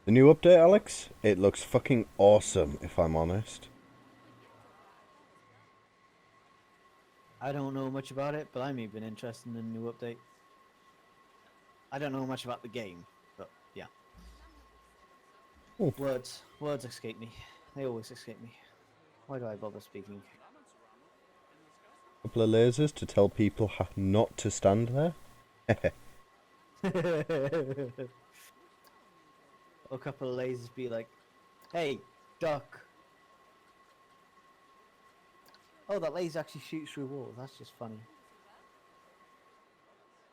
The new update, Alex? It looks fucking awesome, if I'm honest. I don't know much about it, but I'm even interested in the new update. I don't know much about the game, but yeah. Ooh. Words escape me. They always escape me. Why do I bother speaking? Couple of lasers to tell people not to stand there. A couple of lasers be like, "Hey, duck." Oh, that laser actually shoots through walls. That's just funny.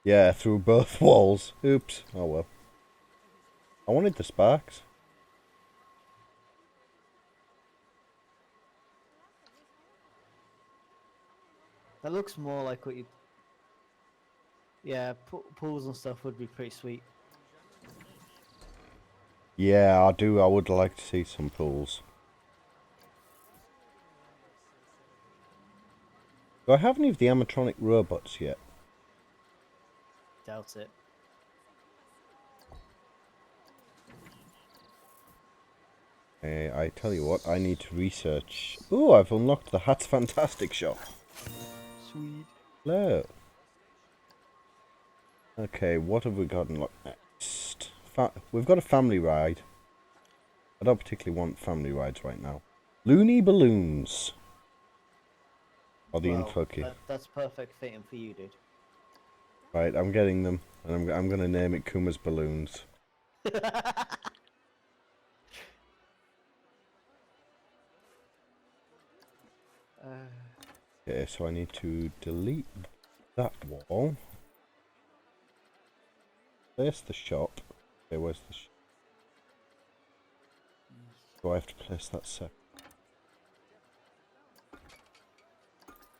Yeah, through both walls. Oops. Oh well. I wanted the sparks. That looks more like what you. Yeah, pools and stuff would be pretty sweet. Yeah, I do. I would like to see some pools. Do I have any of the animatronic robots yet? Doubt it. I tell you what, I need to research. Ooh, I've unlocked the Hat's Fantastic shop. Sweet. Hello. Okay, what have we got unlocked next? We've got a family ride. I don't particularly want family rides right now. Looney Balloons. Or the info key. That's perfect fitting for you, dude. Right, I'm getting them. And I'm going to name it Kuma's Balloons. Okay, so I need to delete that wall. Place the shop. Okay, where's the shop? Do I have to place that set?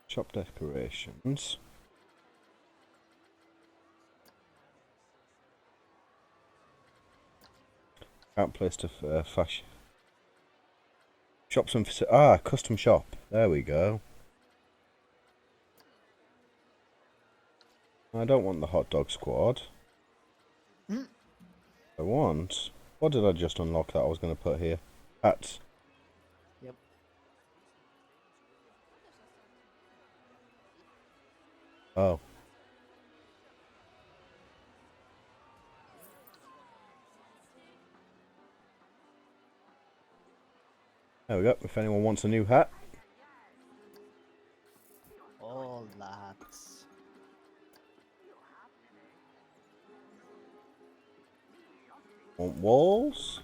Shop decorations. Can't place to fashion. Shops and custom shop. There we go. I don't want the hot dog squad. I want. What did I just unlock that I was going to put here? Hats. Yep. Oh. There we go. If anyone wants a new hat. All that. Want walls?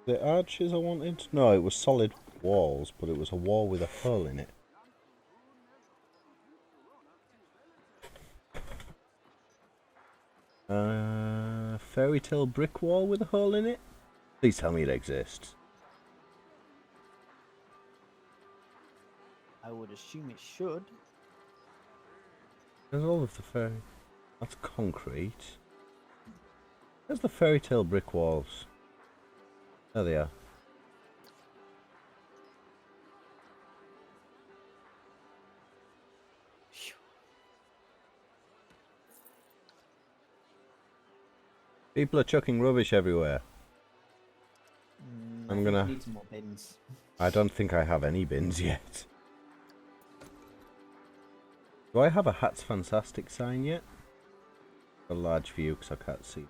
The arches I wanted? No, it was solid walls, but it was a wall with a hole in it. Fairy tale brick wall with a hole in it? Please tell me it exists. I would assume it should. There's all of the fairy... That's concrete. There's the fairy tale brick walls. There they are. People are chucking rubbish everywhere. I'm gonna... need some more bins. I don't think I have any bins yet. Do I have a Hat's Fantastic sign yet? A large view because I can't see.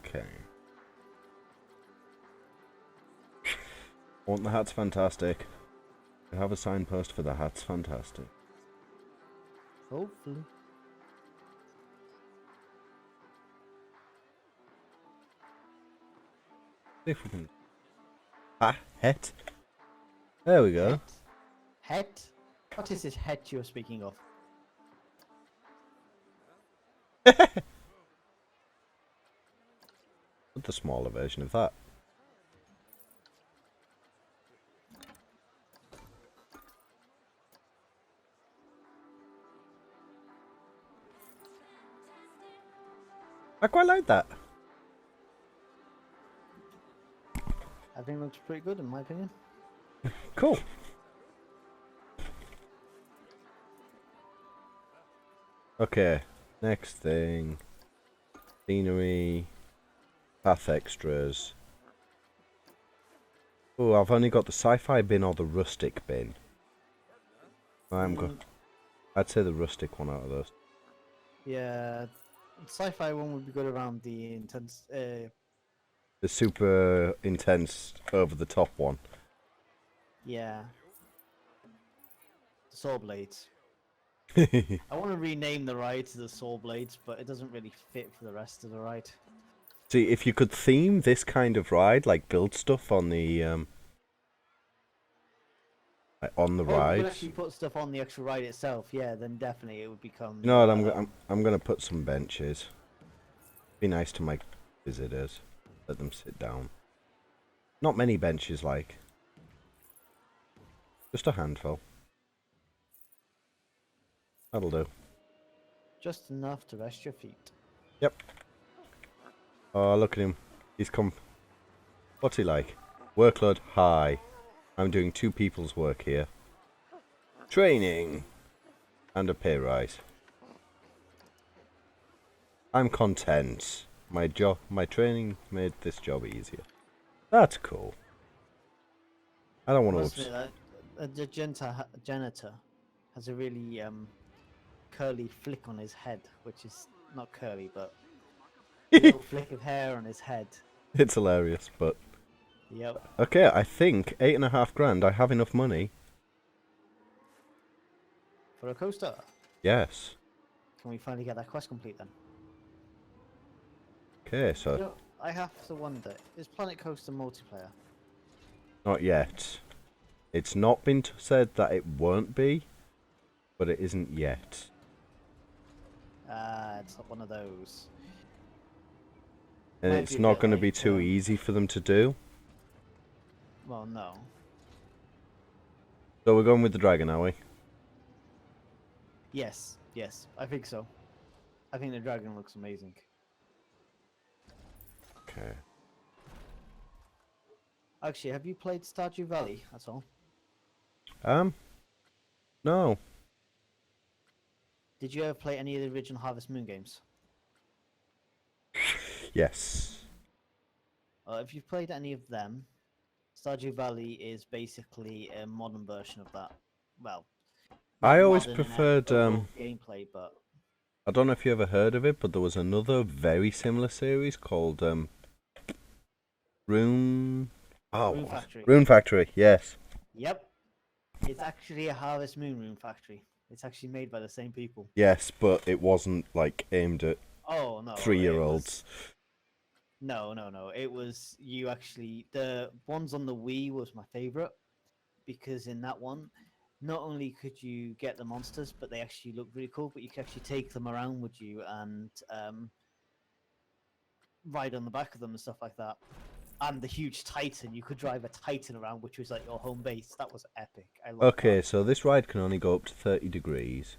Okay. Want the hat's fantastic. I have a signpost for the hat's fantastic. Hopefully. See if we can. Ah, het. There we go. Het? Het? What is this het you're speaking of? With the smaller version of that. I quite like that. I think it looks pretty good in my opinion. Cool. Okay, next thing. Scenery. Path extras. Oh, I've only got the sci-fi bin or the rustic bin. I'm good. I'd say the rustic one out of those. Yeah, sci-fi one would be good around the intense. The super intense, over-the-top one. Yeah. The saw blades. See, I want to rename the ride to the saw blades, but it doesn't really fit for the rest of the ride. if you could theme this kind of ride, like build stuff on the Oh, you could rides. actually put stuff on the actual ride itself. Yeah, then definitely it would become. You know what? I'm gonna put some benches. Be nice to my visitors. Let them sit down. Not many benches, like. Just a handful. That'll do. Just enough to rest your feet. Yep. Oh, look at him. He's come. What's he like? Workload high. I'm doing 2 people's work here. Training. And a pay rise. I'm content. My training made this job easier. That's cool. I don't want Must to. admit that the janitor has a really curly flick on his head, which is not curly, but a little flick of hair on his head. It's hilarious, but Yep. okay. I think 8.5 grand. I have enough money. For a coaster. Yes. Can we finally get that quest complete then? Okay, so You know, I have to wonder, is Planet Coaster multiplayer? not yet. It's not been said that it won't be, but it isn't yet. It's not one of those. And Might it's be a not bit going to be like, too easy for them to do. Well, no. So we're going with the dragon, are we? Yes, I think so. I think the dragon looks amazing. Okay. Actually, have you played Stardew Valley at all? No. Did you ever play any of the original Harvest Moon games? Yes. If you've played any of them, Stardew Valley is basically a modern version of that. Well, I not always modern in preferred, overall gameplay, but I don't know if you ever heard of it, but there was another very similar series called Rune. Oh, Rune Factory. Rune Factory. Yes. Yep, it's actually a Harvest Moon Rune Factory. It's actually made by the same people. Yes, but it wasn't like aimed at Oh no, 3-year-olds. No. It was you actually. The ones on the Wii was my favorite because in that one, not only could you get the monsters, but they actually looked really cool. But you could actually take them around with you and ride on the back of them and stuff like that. And the huge Titan, you could drive a Titan around, which was like your home base. That was epic. I love Okay, that. so this ride can only go up to 30 degrees.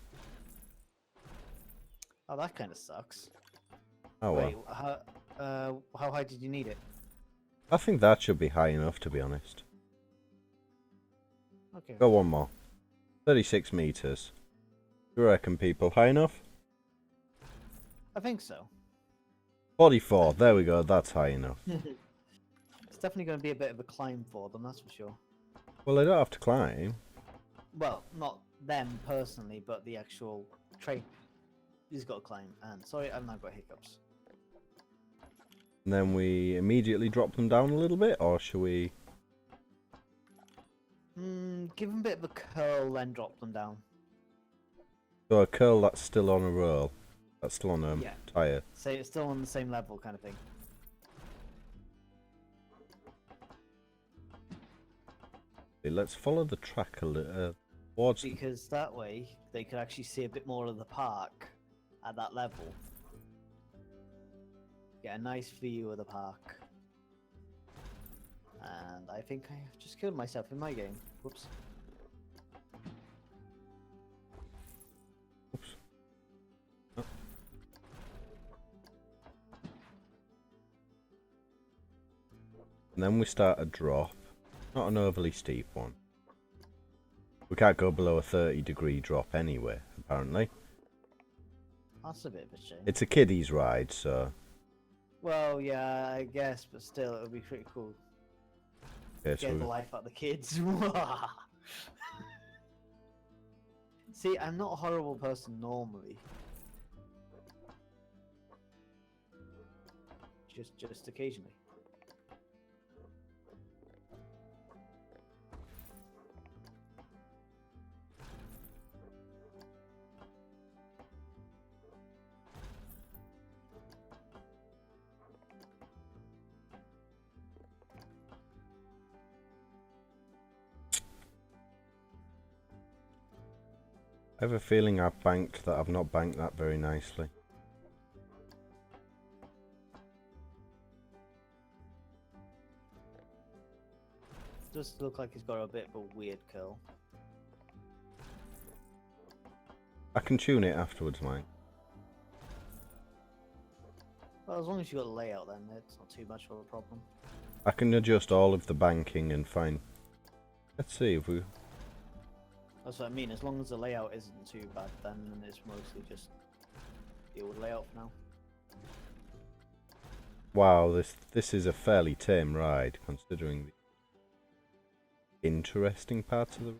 Oh, that kind of sucks. Oh well. Wait, how high did you need it? I think that should be high enough, to be honest. Okay. Go one more. 36 meters. You reckon, people? High enough? I think so. 44. There we go. That's high enough. It's definitely going to be a bit of a climb for them, that's for sure. Well, they don't have to climb. Well, not them personally, but the actual train. He's got to climb. And sorry, I've now got hiccups. And then we immediately drop them down a little bit, or shall we? Give them a bit of a curl, then drop them down. So a curl that's still on a roll. That's still on a Yeah. tyre. So it's still on the same level kind of thing. Let's follow the track a little towards them. Because that way they could actually see a bit more of the park at that level. Get a nice view of the park. And I think I've just killed myself in my game. Whoops. Oops. Oh. And then we start a drop. Not an overly steep one. We can't go below a 30-degree drop anyway, apparently. That's a bit of a shame. It's a kiddie's ride, so... Well, yeah, I guess, but still, it would be pretty cool. Okay, so Get the life out of the kids. See, I'm not a horrible person normally. Just occasionally. I have a feeling I've banked that I've not banked that very nicely. Does look like he's got a bit of a weird curl. I can tune it afterwards, mate. Well, as long as you got the layout, then it's not too much of a problem. I can adjust all of the banking and find... Let's see if we... That's what I mean. As long as the layout isn't too bad, then it's mostly just the old layout for now. Wow, this is a fairly tame ride, considering the interesting parts of the...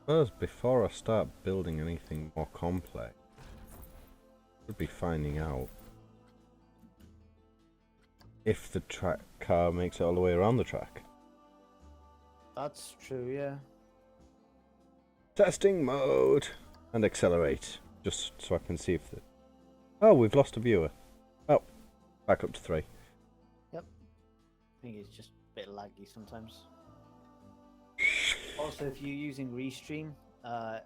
First, before I start building anything more complex, I should be finding out if the car makes it all the way around the track. That's true, yeah. Testing mode! And accelerate, just so I can see if the... Oh, we've lost a viewer. Oh, back up to 3. Yep. I think it's just a bit laggy sometimes. Also, if you're using Restream,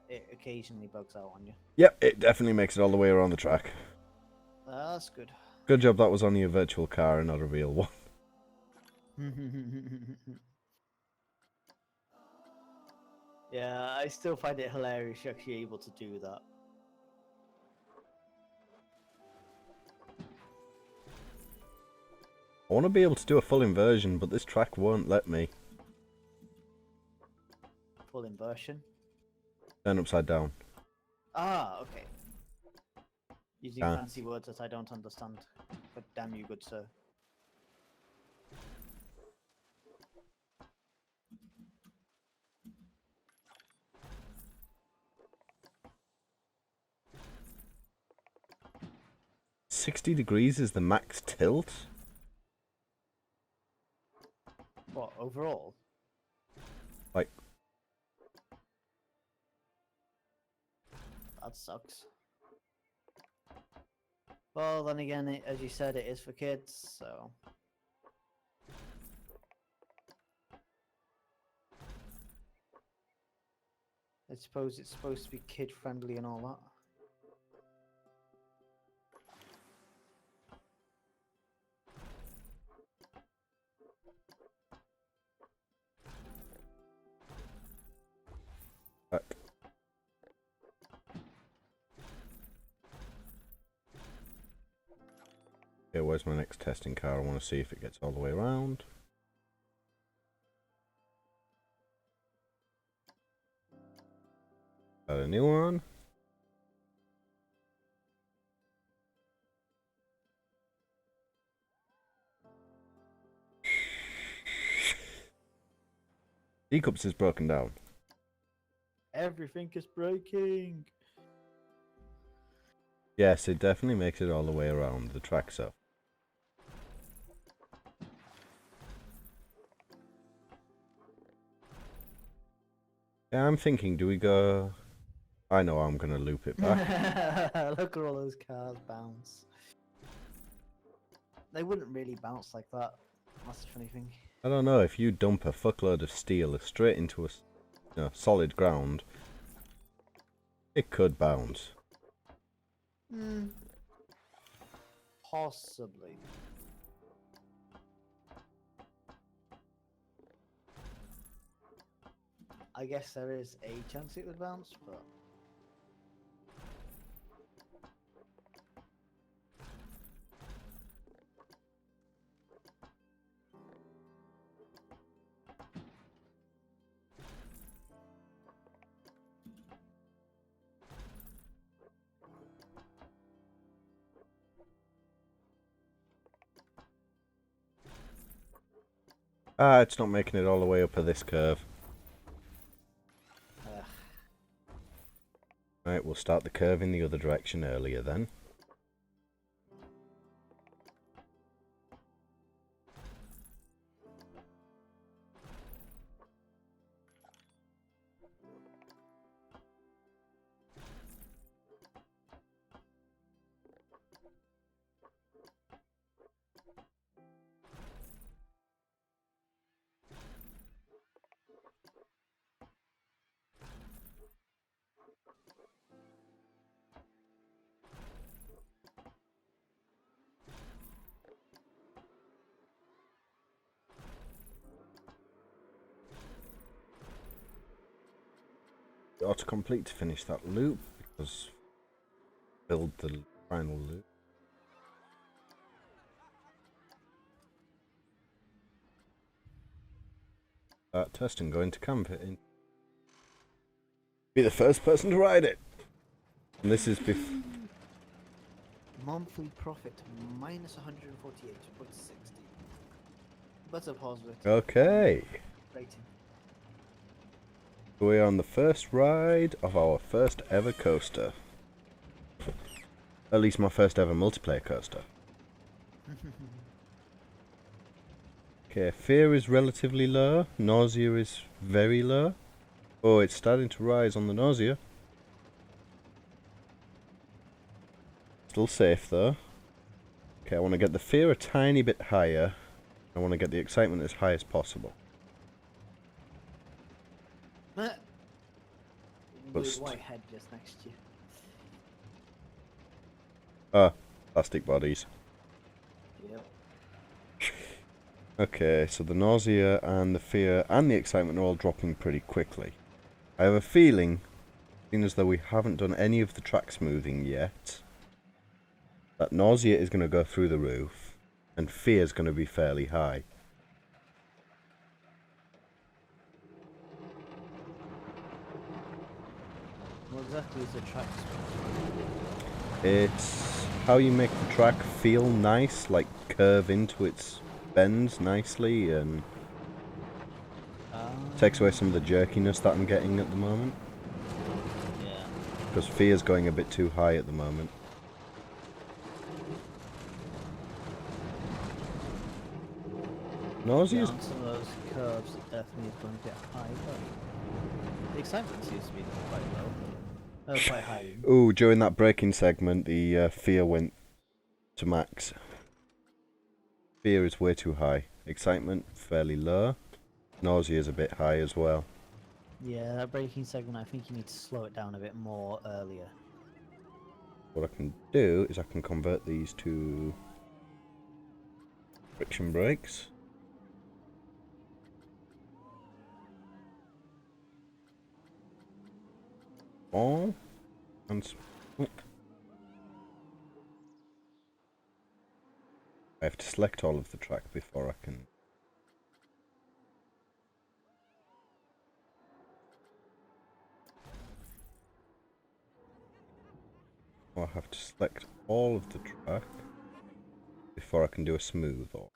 it occasionally bugs out on you. Yep, it definitely makes it all the way around the track. That's good. Good job that was only a virtual car and not a real one. Yeah, I still find it hilarious you're actually able to do that. I want to be able to do a full inversion, but this track won't let me. Full inversion? Turn upside down. Ah, okay. Using Ah. fancy words that I don't understand. But damn you, good sir. $60 is the max tilt? What, overall? Like, That sucks. Well, then again, as you said, it is for kids, so... I suppose it's supposed to be kid-friendly and all that. back. Okay, where's my next testing car? I want to see if it gets all the way around. Got a new one. Teacups is broken down. Everything is breaking. Yes, it definitely makes it all the way around the track, so. Yeah, I'm thinking, do we go... I know I'm going to loop it back. Look at all those cars bounce. They wouldn't really bounce like that. That's the funny thing. I don't know, if you dump a fuckload of steel straight into a solid ground, it could bounce. Possibly. I guess there is a chance it would bounce, but Ah, it's not making it all the way up this curve. Right, we'll start the curve in the other direction earlier then. Autocomplete to finish that loop, because build the final loop. Start testing, going to camp it in. Be the first person to ride it! And this is monthly profit minus 148.60. But a positive Okay. rating. We're on the first ride of our first ever coaster. At least my first ever multiplayer coaster. Okay, fear is relatively low. Nausea is very low. Oh, it's starting to rise on the nausea. Still safe though. Okay, I want to get the fear a tiny bit higher. I want to get the excitement as high as possible. With white head just next to you. Ah, plastic bodies. Yep. Okay, so the nausea and the fear and the excitement are all dropping pretty quickly. I have a feeling, seeing as though we haven't done any of the track smoothing yet, that nausea is going to go through the roof and fear is going to be fairly high. What exactly is the track smooth? It's how you make the track feel nice, like curve into its bends nicely, and takes away some of the jerkiness that I'm getting at the moment. Yeah. Because fear's going a bit too high at the moment. Nausea's... On some of those curves, it definitely is going to get high, but the excitement seems to be quite low. Quite high. Ooh, during that braking segment, the fear went to max. Fear is way too high. Excitement, fairly low. Nausea is a bit high as well. Yeah, that braking segment, I think you need to slow it down a bit more earlier. What I can do is I can convert these to friction brakes. Oh, and I have to select all of the track before I can... I have to select all of the track before I can do a smooth, or...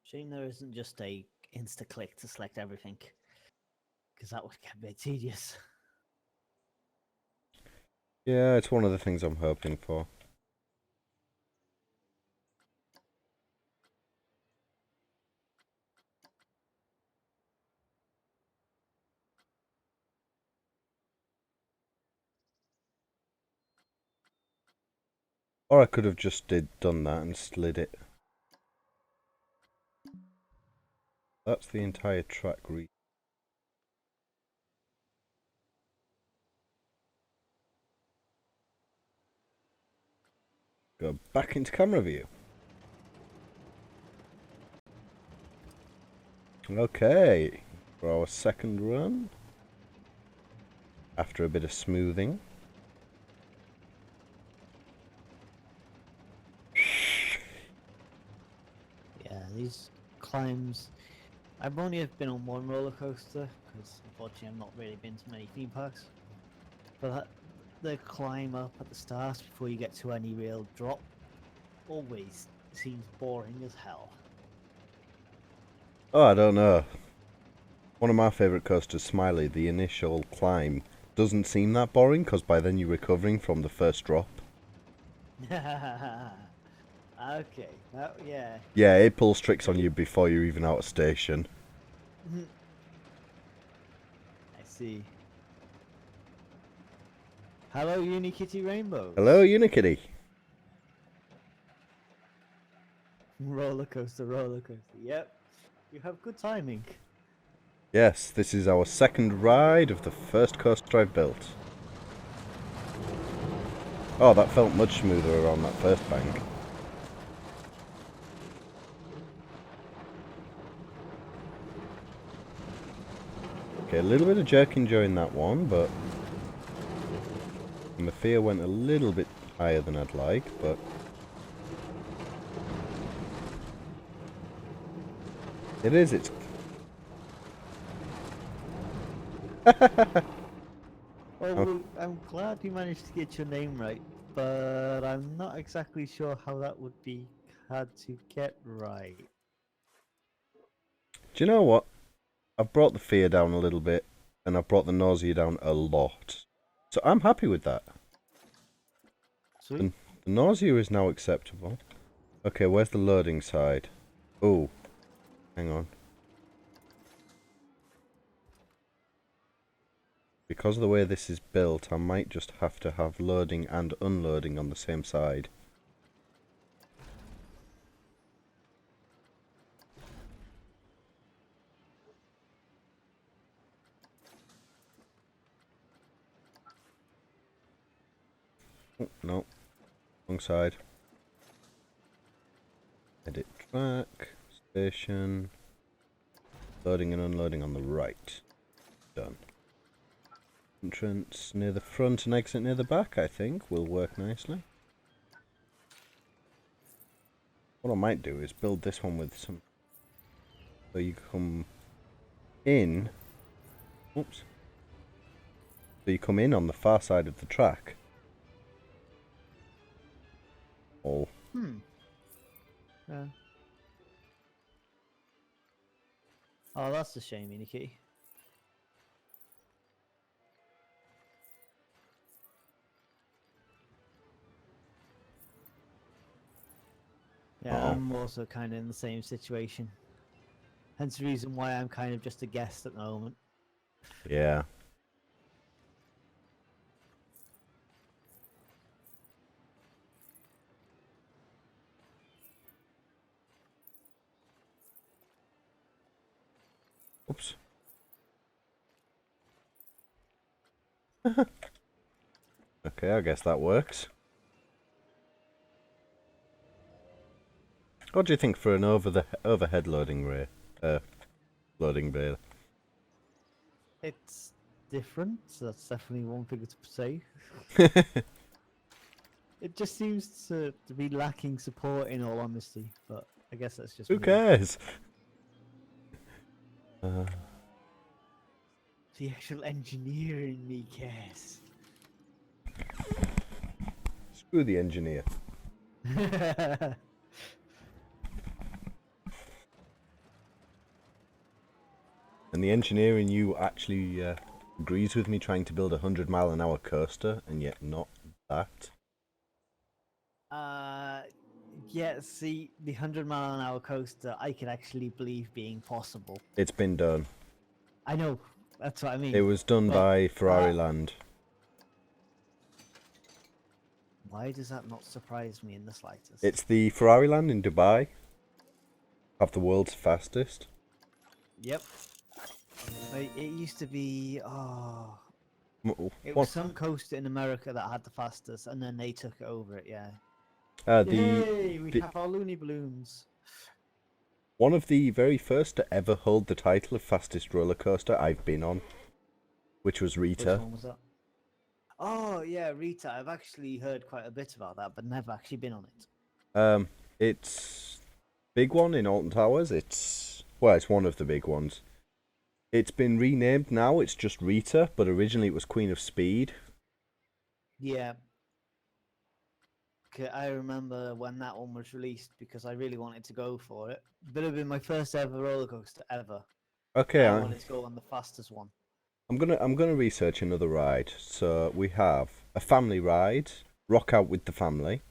Shame there isn't just a insta-click to select everything, because that would get a bit tedious. Yeah, it's one of the things I'm hoping for. Or I could have just done that and slid it. That's the entire track Go back into camera view. Okay, for our second run. After a bit of smoothing. Yeah, these climbs. I've only ever been on one roller coaster because unfortunately I've not really been to many theme parks. But the climb up at the start before you get to any real drop always seems boring as hell. Oh, I don't know. One of my favourite coasters, Smiley, the initial climb doesn't seem that boring because by then you're recovering from the first drop. Okay, yeah. Yeah, it pulls tricks on you before you're even out of station. I see. Hello, Unikitty Rainbows. Hello, Unikitty. Roller coaster, roller coaster. Yep, you have good timing. Yes, this is our second ride of the first coaster I've built. Oh, that felt much smoother around that first bank. Okay, a little bit of jerking during that one, but... And the fear went a little bit higher than I'd like, but... It's... Well, I'm glad you managed to get your name right, but I'm not exactly sure how that would be hard to get right. Do you know what? I've brought the fear down a little bit, and I've brought the nausea down a lot. So I'm happy with that. Sweet. The nausea is now acceptable. Okay, where's the loading side? Oh, hang on. Because of the way this is built, I might just have to have loading and unloading on the same side. Oh, no. Wrong side. Edit track. Station. Loading and unloading on the right. Done. Entrance near the front and exit near the back, I think, will work nicely. What I might do is build this one with some... So you come in... Oops. So you come in on the far side of the track. Oh. Yeah. Oh, that's a shame, Unikitty. Yeah, Uh-oh. I'm also kind of in the same situation. Hence the reason why I'm kind of just a guest at the moment. Yeah. Oops. Okay, I guess that works. What do you think for an overhead loading loading bay? It's different, so that's definitely one thing to say. It just seems to be lacking support, in all honesty. But I guess that's just Who me. cares? The actual engineer in me cares. Screw the engineer. And the engineer in you actually agrees with me trying to build a 100-mile-an-hour coaster, and yet not that. Yeah. See, the 100-mile-an-hour coaster, I could actually believe being possible. It's been done. I know. That's what I mean. It was done But, by Ferrari Land. why does that not surprise me in the slightest? It's the Ferrari Land in Dubai. Have the world's fastest. Yep. It used to be. Oh, it was What? some coaster in America that had the fastest, and then they took it over. Yeah. The Yay! We the- have our loony balloons. one of the very first to ever hold the title of fastest roller coaster I've been on, which was Which Rita. one was that? Oh yeah, Rita. I've actually heard quite a bit about that, but never actually been on it. It's big one in Alton Towers. It's one of the big ones. It's been renamed now. It's just Rita, but originally it was Queen of Speed. Yeah. I remember when that one was released because I really wanted to go for it. But it would have been my first ever roller coaster ever. Okay, I wanted to go on the fastest one. I'm gonna research another ride. So we have a family ride, Rock Out with the Family.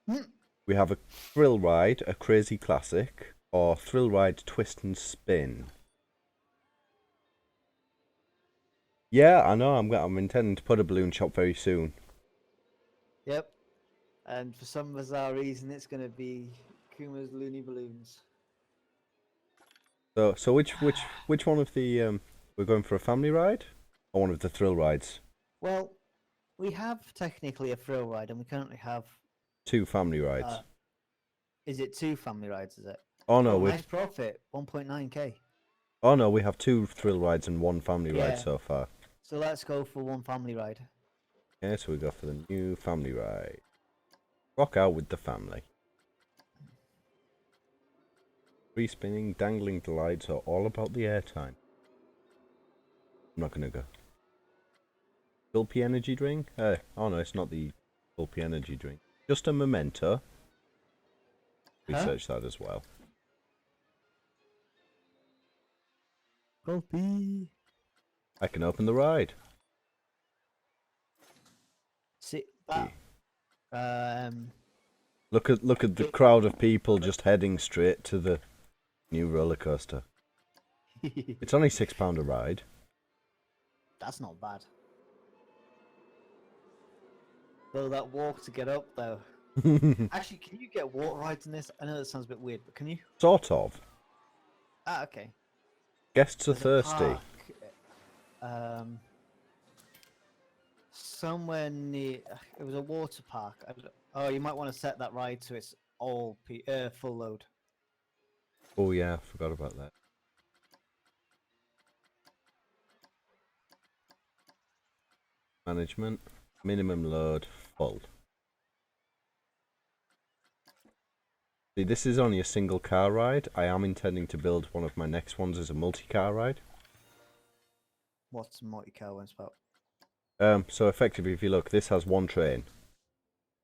We have a thrill ride, a Crazy Classic, or thrill ride Twist and Spin. Yeah, I know. I'm intending to put a balloon shop very soon. Yep. And for some bizarre reason, it's going to be Kuma's Looney Balloons. So which one of the we're going for a family ride or one of the thrill rides? Well, we have technically a thrill ride, and we currently have. Two family rides. Is it 2 family rides? Is it? Oh no, nice profit, 1.9k. Oh no, we have 2 thrill rides and 1 family ride Yeah. so far. So let's go for 1 family ride. Okay, so we go for the new family ride. Rock Out with the Family. Free spinning, dangling glides are all about the airtime. I'm not gonna go. Gulpy energy drink? Oh no, it's not the Gulpy energy drink. Just a memento. Research that as well. Gulpy. I can open the ride. See that? Look at the crowd of people just heading straight to the new roller coaster. It's only £6 a ride. That's not bad. Though that walk to get up though. Actually, can you get water rides in this? I know that sounds a bit weird, but can you? Sort of. Ah, okay. Guests are There's a thirsty. park, somewhere near. It was a water park. Oh, you might want to set that ride so it's all full load. Oh yeah, I forgot about that. Management, minimum load, full. See, this is only a single car ride. I am intending to build one of my next ones as a multi-car ride. What's multi-car ones about? So effectively, if you look, this has one train.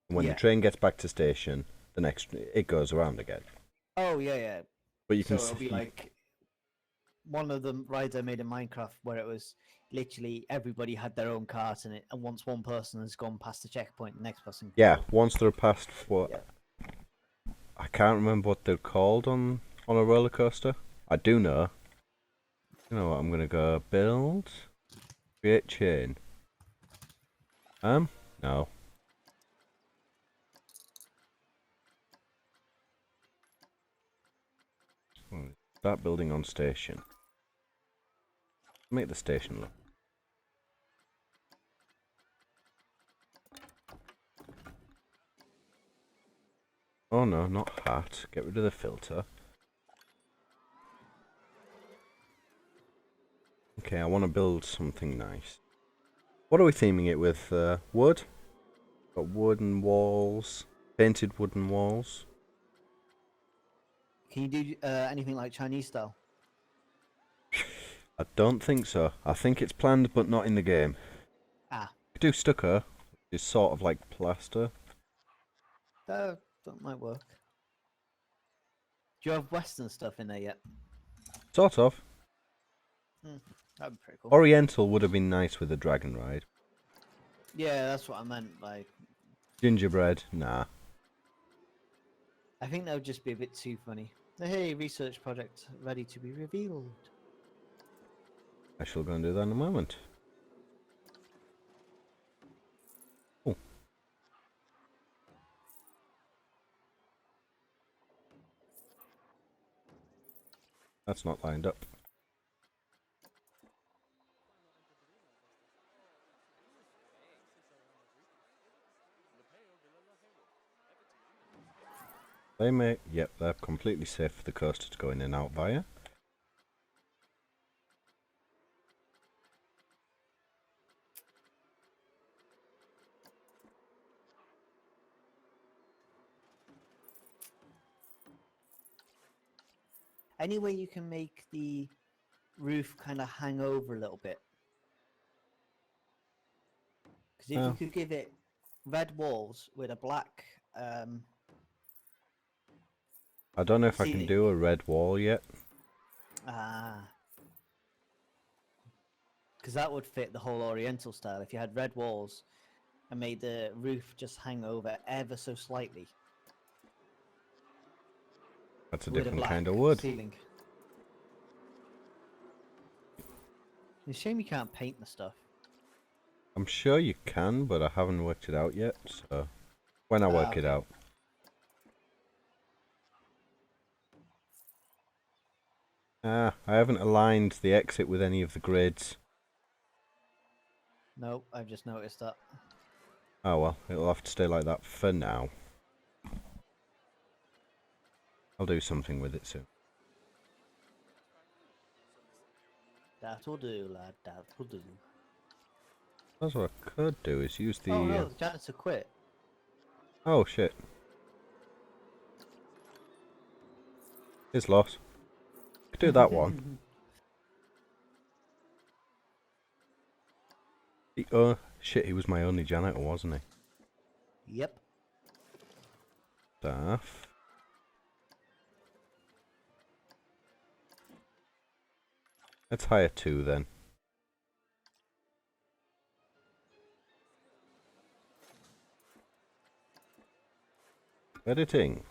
And when the train gets back to station, the next it goes around again. Oh yeah. But you So can it'll be like one of the rides I made in Minecraft where it was literally everybody had their own cart in it, and once one person has gone past the checkpoint, the next person can yeah, go. once they're past what I can't remember what they're called on a roller coaster. I do know. You know what? I'm gonna go build, create chain. No. Start building on station. Make the station look. Oh no, not hat. Get rid of the filter. Okay, I want to build something nice. What are we theming it with? Wood? Got wooden walls. Painted wooden walls. Can you do anything like Chinese style? I don't think so. I think it's planned but not in the game. Ah, We do stucco, which is sort of like plaster. that might work. Do you have Western stuff in there yet? Sort of. That'd be pretty cool. Oriental would have been nice with a dragon ride. Yeah, that's what I meant. Like, Gingerbread, nah. I think that would just be a bit too funny. Hey, research project ready to be revealed. I shall go and do that in a moment. Oh. That's not lined up. They may... Yep, they're completely safe for the coaster to go in and out via. Any way you can make the roof kind of hang over a little bit? Because if you could give it red walls with a black I don't know if I can ceiling. do a red wall yet. Ah. Because that would fit the whole Oriental style. If you had red walls and made the roof just hang over ever so slightly. That's a With different black kind of wood. ceiling. It's a shame you can't paint the stuff. I'm sure you can, but I haven't worked it out yet, so when I work it out. I haven't aligned the exit with any of the grids. Nope, I've just noticed that. Oh well, it'll have to stay like that for now. I'll do something with it soon. That'll do, lad, that'll do. That's what I could do, is use the... Oh no, the janitor quit. Oh shit. His loss. Could do that one. Oh shit, he was my only janitor, wasn't he? Yep. Staff. Let's hire 2 then. Editing.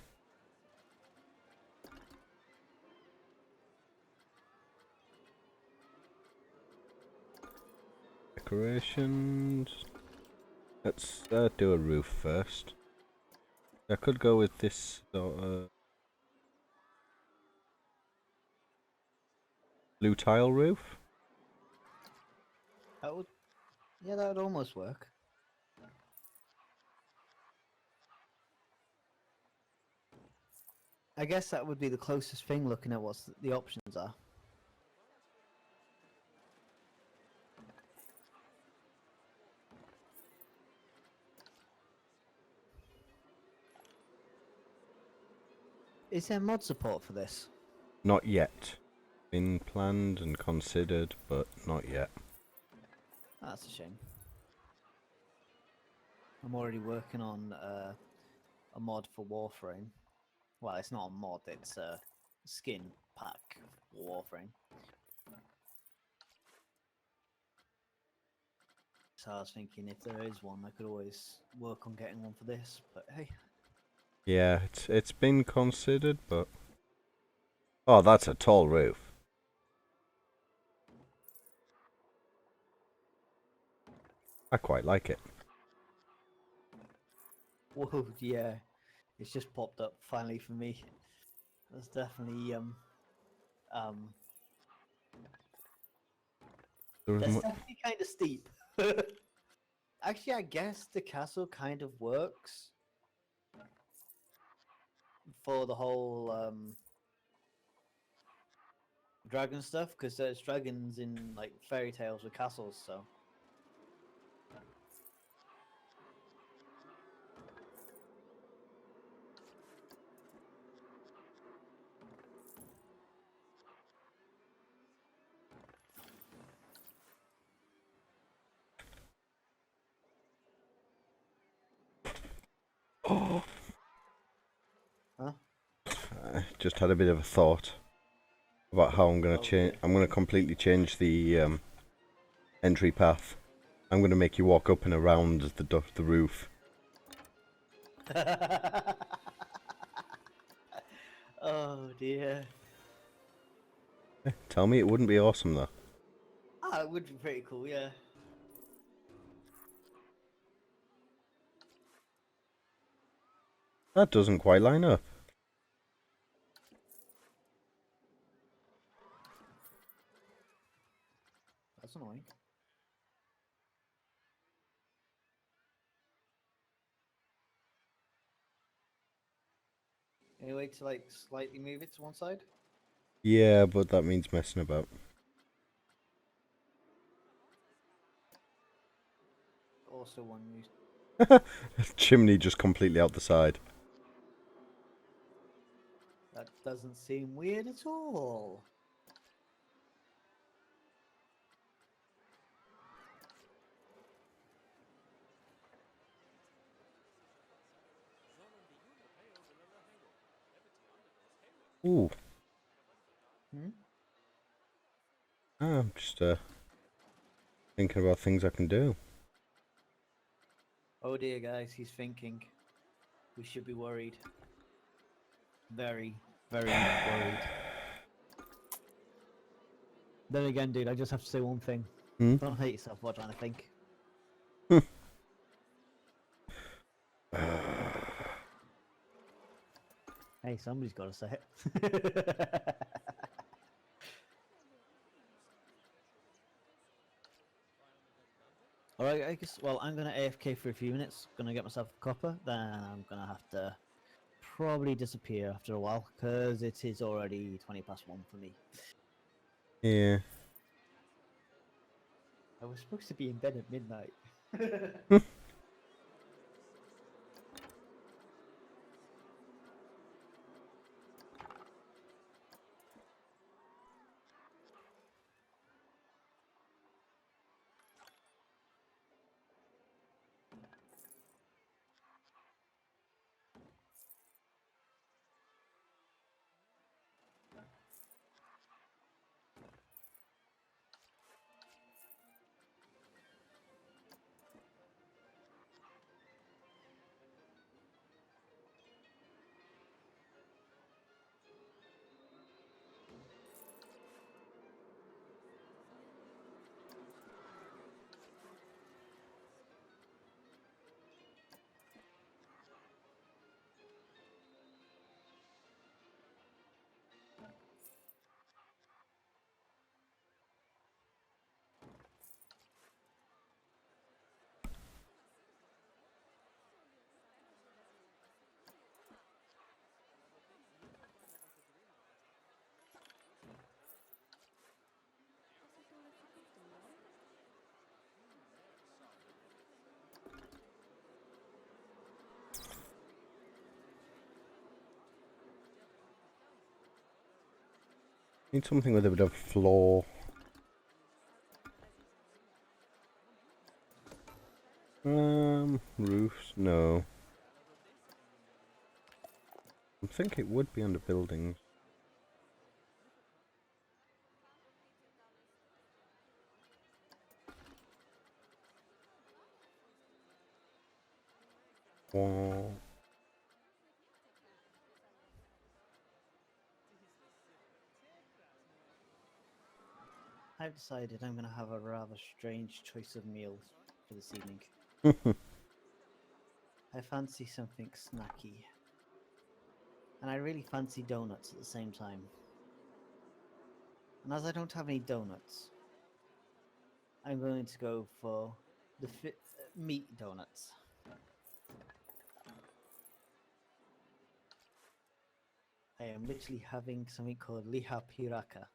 Decorations. Let's do a roof first. I could go with this sort of blue tile roof. That would, yeah, that would almost work. I guess that would be the closest thing looking at what the options are. Is there mod support for this? Not yet. Been planned and considered, but not yet. That's a shame. I'm already working on a mod for Warframe. Well, it's not a mod, it's a skin pack for Warframe. So I was thinking if there is one, I could always work on getting one for this, but hey. Yeah, it's been considered, but... Oh, that's a tall roof. I quite like it. Whoa, yeah. It's just popped up finally for me. That's definitely that's definitely kind of steep. Actually, I guess the castle kind of works for the whole dragon stuff, because there's dragons in like fairy tales with castles. So Oh, huh? I just had a bit of a thought about how I'm gonna Oh change. dear. I'm gonna completely change the entry path. I'm gonna make you walk up and around the roof. Oh dear. Tell me it wouldn't be awesome though. Ah, it would be pretty cool, yeah. That doesn't quite line up. That's annoying. Any way to like slightly move it to one side? Yeah, but that means messing about. Also one use. Chimney just completely out the side. That doesn't seem weird at all. Ooh, Hmm? I'm just thinking about things I can do. Oh dear, guys, he's thinking. We should be worried. Very, very worried. Then again, dude, I just have to say one thing. Hmm? Don't hate yourself while trying to think. Hey, somebody's got to say it. Alright, I guess, well, I'm going to AFK for a few minutes. Going to get myself a copper. Then I'm going to have to probably disappear after a while. Because it is already 20 past 1 for me. Yeah. I was supposed to be in bed at midnight. Need something with a bit of floor. Roofs? No. I think it would be under buildings. Wall. I've decided I'm going to have a rather strange choice of meals for this evening. I fancy something snacky. And I really fancy donuts at the same time. And as I don't have any donuts, I'm going to go for the meat donuts. I am literally having something called liha piraka.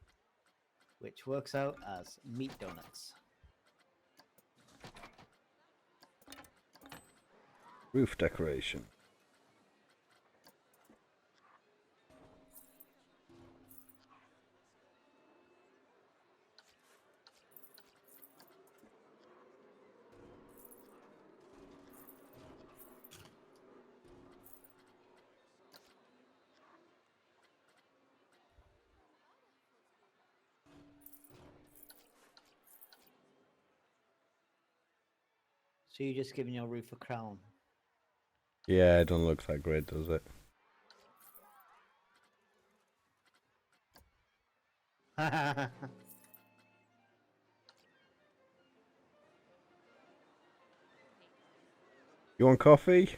which works out as meat donuts. Roof decoration. So you're just giving your roof a crown. Yeah, it don't look that great, does it? You want coffee?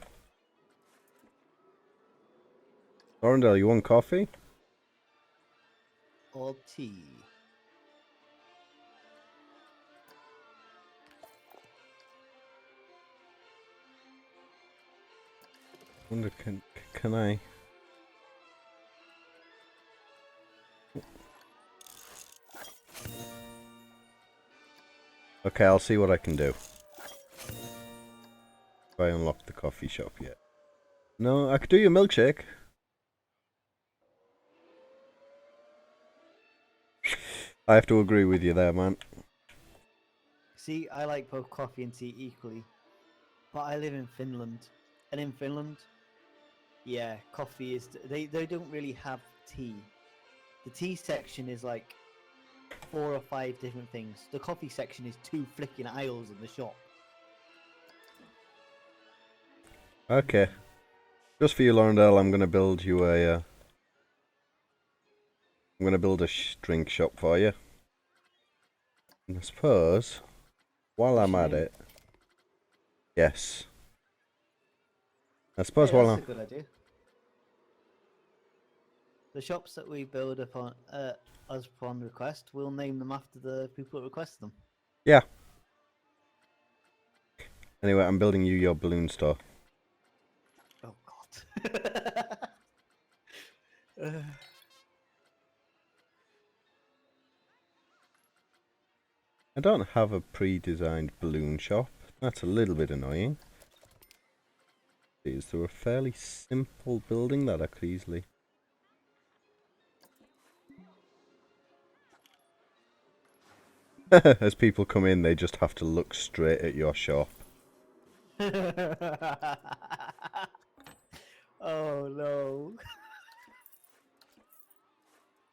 Orandel, you want coffee? Or tea. Wonder can I? Okay, I'll see what I can do. If I unlock the coffee shop yet. No, I could do your milkshake. I have to agree with you there, man. See, I like both coffee and tea equally, but I live in Finland, and in Finland, yeah, coffee is they don't really have tea. The tea section is like 4 or 5 different things. The coffee section is 2 flicking aisles in the shop. Okay. Just for you, Lorndale, I'm gonna build you a. I'm gonna build a drink shop for you. And I suppose, while What's I'm your at name? it, yes. I suppose Hey, while that's I'm. a good idea. The shops that we build upon as upon request, we'll name them after the people that request them. Yeah. Anyway, I'm building you your balloon store. Oh God. Uh, I don't have a pre-designed balloon shop. That's a little bit annoying. Is there a fairly simple building that I could easily... As people come in, they just have to look straight at your shop. oh no.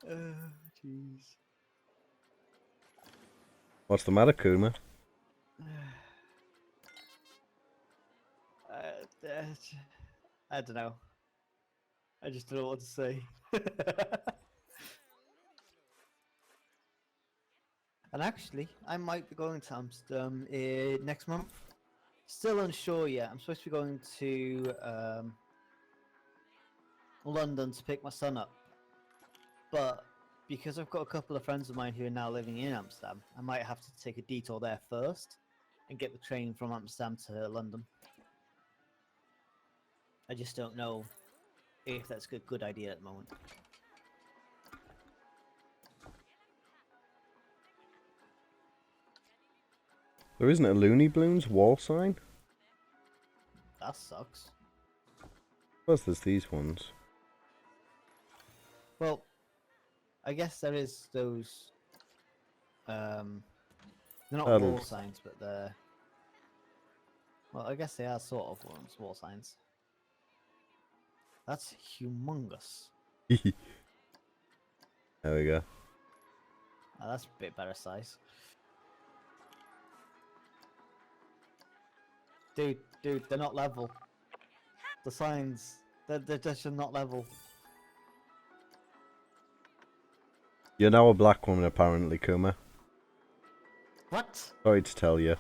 Jeez. What's the matter, Kuma? I don't know. I just don't know what to say. And actually, I might be going to Amsterdam next month. Still unsure yet. I'm supposed to be going to London to pick my son up. But because I've got a couple of friends of mine who are now living in Amsterdam, I might have to take a detour there first and get the train from Amsterdam to London. I just don't know if that's a good idea at the moment. There isn't a Looney Balloons wall sign? That sucks. Suppose there's these ones. Well, I guess there is those. They're not That'll... wall signs, but they're. Well, I guess they are sort of wall signs. That's humongous. There we go. Oh, that's a bit better size. Dude, they're not level. The signs, they're just not level. You're now a black woman, apparently, Kuma. What? Sorry to tell you.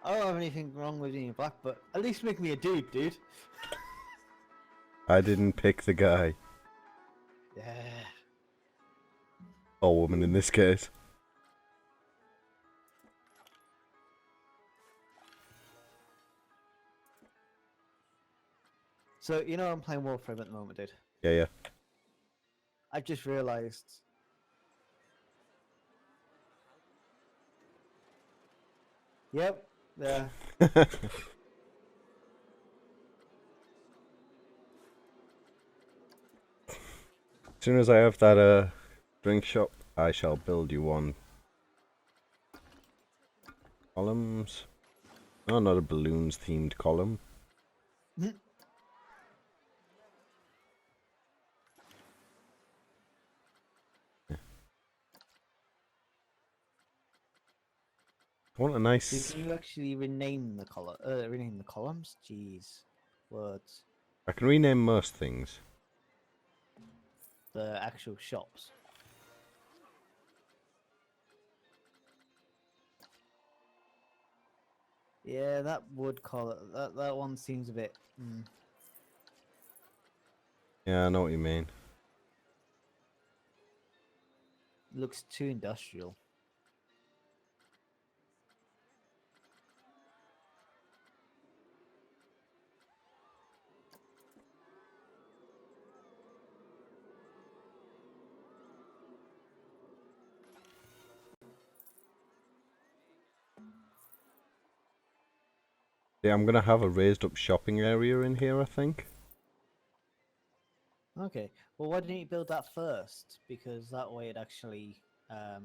I don't have anything wrong with being black, but at least make me a dude. I didn't pick the guy. Yeah. Or woman in this case. So, you know I'm playing Warframe at the moment, dude. Yeah, yeah. I've just realised. Yep. Yeah. As soon as I have that drink shop, I shall build you one. Columns. Oh, not a balloons themed column. I want a So nice. can you actually rename the rename the columns? Jeez, words. I can rename most things. The actual shops. Yeah, that wood color. That one seems a bit. Yeah, I know what you mean. Looks too industrial. Yeah, I'm gonna have a raised up shopping area in here, I think. Okay. Well, why didn't you build that first? Because that way it actually Because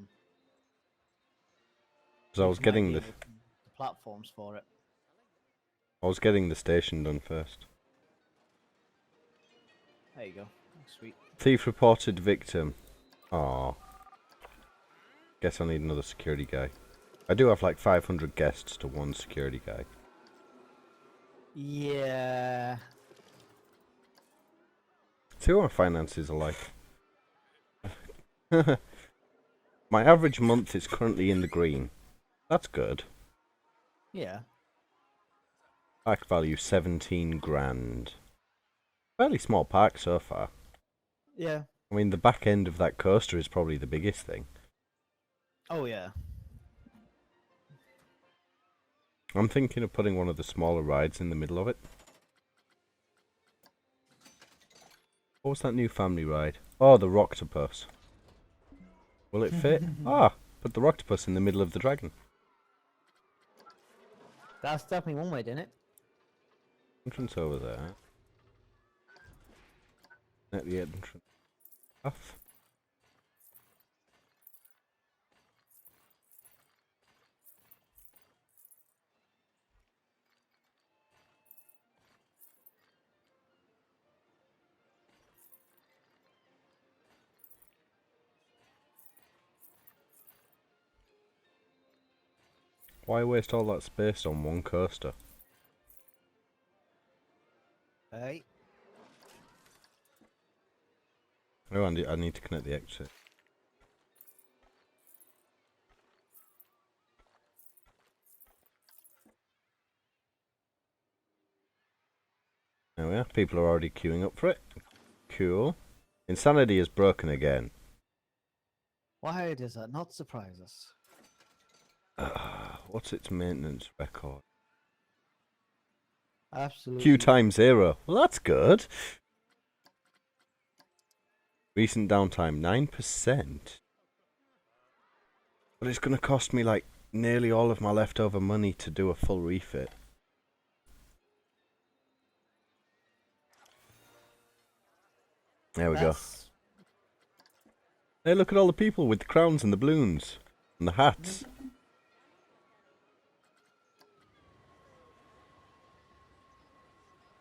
I was gives an getting idea the with the platforms for it. station done first. There you go. Sweet. Thief reported victim. Aw. Guess I need another security guy. I do have like 500 guests to one security guy. Yeah. See what my finances are like. My average month is currently in the green. That's good. Yeah. Park value 17 grand. Fairly small park so far. Yeah. I mean, the back end of that coaster is probably the biggest thing. Oh yeah. I'm thinking of putting one of the smaller rides in the middle of it. What was that new family ride? Oh, the Rocktopus. Will it fit? Ah, put the Rocktopus in the middle of the dragon. That's definitely one way, didn't it? Entrance over there. At the entrance path. Why waste all that space on one coaster? Hey. Oh, I need to connect the exit. There we are. People are already queuing up for it. Cool. Insanity is broken again. Why does that not surprise us? What's its maintenance record? Absolutely. Queue time 0. Well, that's good. Recent downtime 9%. But it's going to cost me like nearly all of my leftover money to do a full refit. There we go. Hey, look at all the people with the crowns and the balloons and the hats.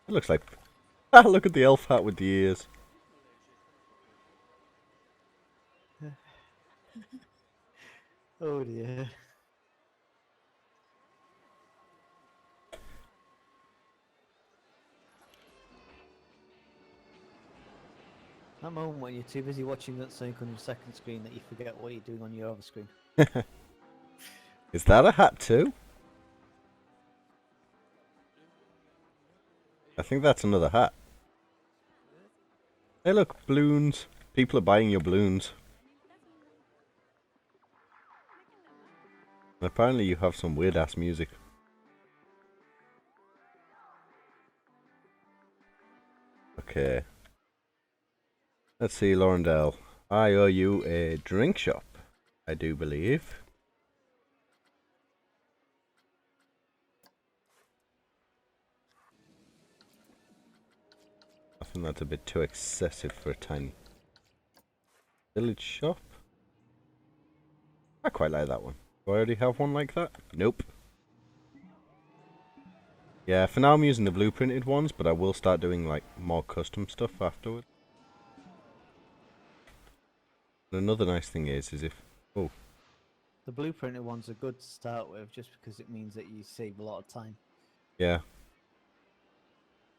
It looks like... Ah, look at the elf hat with the ears. Oh dear. That moment when you're too busy watching that something on your second screen that you forget what you're doing on your other screen. Is that a hat too? I think that's another hat. Hey look, balloons. People are buying your balloons. And apparently you have some weird ass music. Okay. Let's see, Laurendale. I owe you a drink shop, I do believe. I think that's a bit too excessive for a tiny village shop. I quite like that one. Do I already have one like that? Nope. Yeah, for now I'm using the blueprinted ones, but I will start doing like more custom stuff afterwards. And another nice thing is if... Oh. The blueprinted ones are good to start with, just because it means that you save a lot of time. Yeah.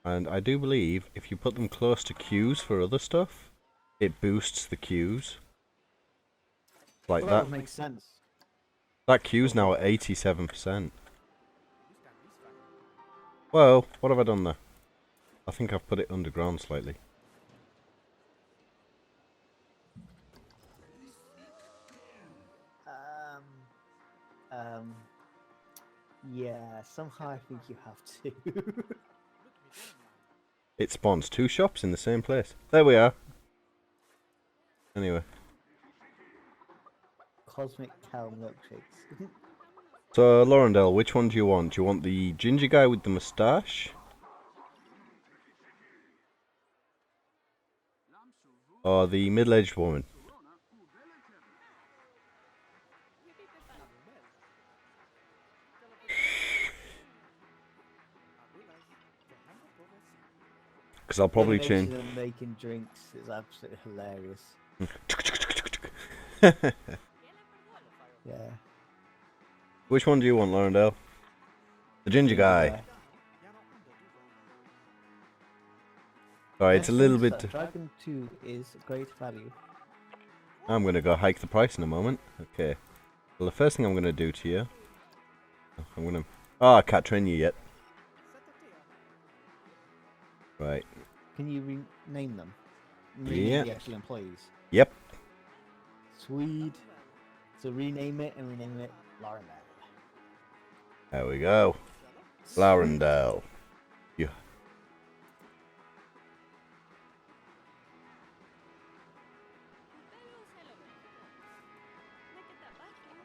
And I do believe if you put them close to queues for other stuff, it boosts the queues. Like Well, that. that would make sense. That queue's now at 87%. Well, what have I done there? I think I've put it underground slightly. Yeah, somehow I think you have to. It spawns 2 shops in the same place. There we are. Anyway. Cosmic cow milkshakes. So, Laurendale, which one do you want? Do you want the ginger guy with the moustache? Or the middle-aged woman? Because I'll probably change... The animation of making drinks is absolutely hilarious. Yeah. Which one do you want, Laurendale? The ginger guy. Sorry, it's a little bit... Dragon 2 is great value. I'm going to go hike the price in a moment. Okay. Well, the first thing I'm going to do to you... I'm going to... Oh, I can't train you yet. Right. Can you rename them? Yeah. The actual employees? Yep. Sweet. So rename it and rename it Laurendale. There we go. Laurendale. Yeah.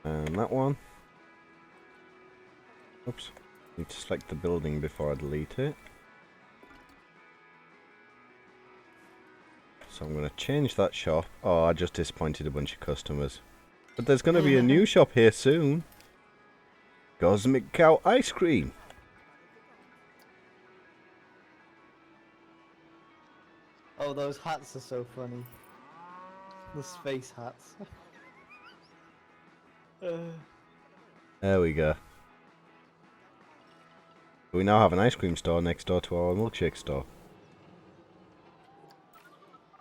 And that one. Oops. Need to select the building before I delete it. So I'm going to change that shop. Oh, I just disappointed a bunch of customers. But there's going to be a new shop here soon. Cosmic Cow Ice Cream. Oh, those hats are so funny. The space hats. There we go. We now have an ice cream store next door to our milkshake store.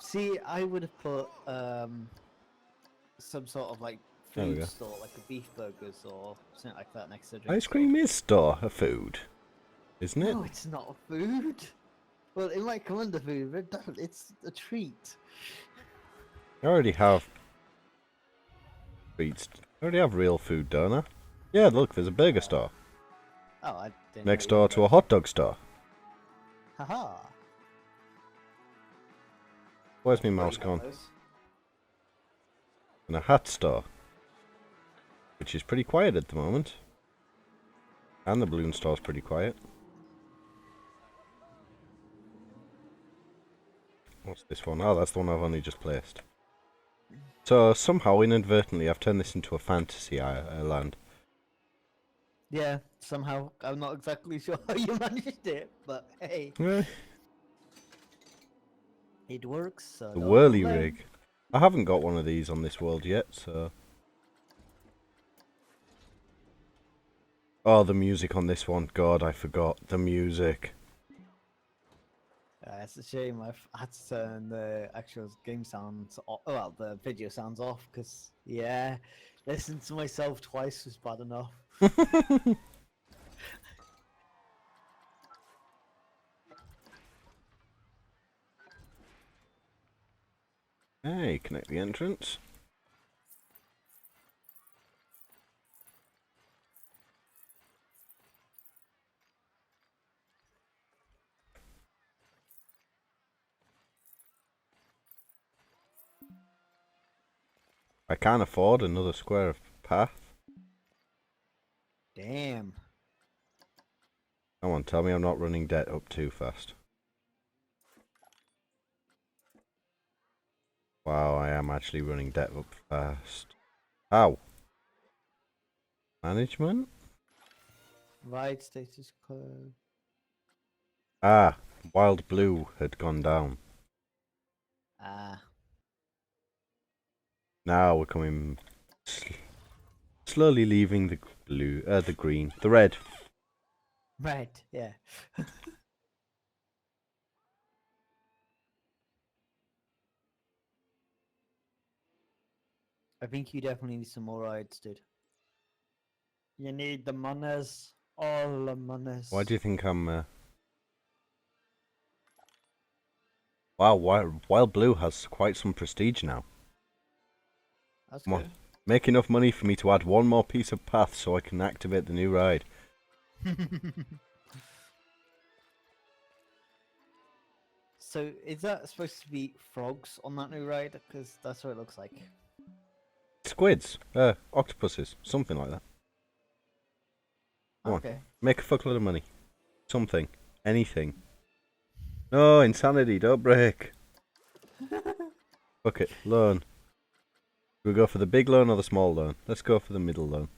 See, I would have put some sort of like food store, like a beef burgers or something like that next to the drink Ice cream is store a food, isn't it? No, it's not a food. Well, it might come under food, but it's a treat. I already have treats. I already have real food, don't I? Yeah, look, there's a burger store. Oh, I didn't. Next door to a hot dog store. Haha. Where's my mouse gone? And a hat store, which is pretty quiet at the moment. And the balloon store's pretty quiet. What's this one? Oh, that's the one I've only just placed. So somehow, inadvertently, I've turned this into a fantasy land. Yeah, somehow. I'm not exactly sure how you managed it, but hey. Yeah. It works. So The whirly rig. I haven't got one of these on this world yet, so... Oh, the music on this one. God, I forgot the music. It's a shame I've had to turn the actual game sounds off, well, the video sounds off, because, yeah, listening to myself twice was bad enough. Hey, connect the entrance. I can't afford another square of path. Damn. Come on, tell me I'm not running debt up too fast. Wow, I am actually running debt up fast. How? Management? Ride status quo. Ah, Wild Blue had gone down. Ah. Now we're coming slowly leaving the blue, the green, the red. Red, yeah. I think you definitely need some more rides, dude. You need the monies. All the monies. Why do you think I'm? Wow, Wild Blue has quite some prestige now. That's Come on, good. make enough money for me to add one more piece of path so I can activate the new ride. So, is that supposed to be frogs on that new ride? Because that's what it looks like. Squids, octopuses, something like that. Come on, Okay. make a fuckload of money. Something, anything. No, insanity, don't break. Fuck it, loan. Do we go for the big loan or the small loan? Let's go for the middle loan.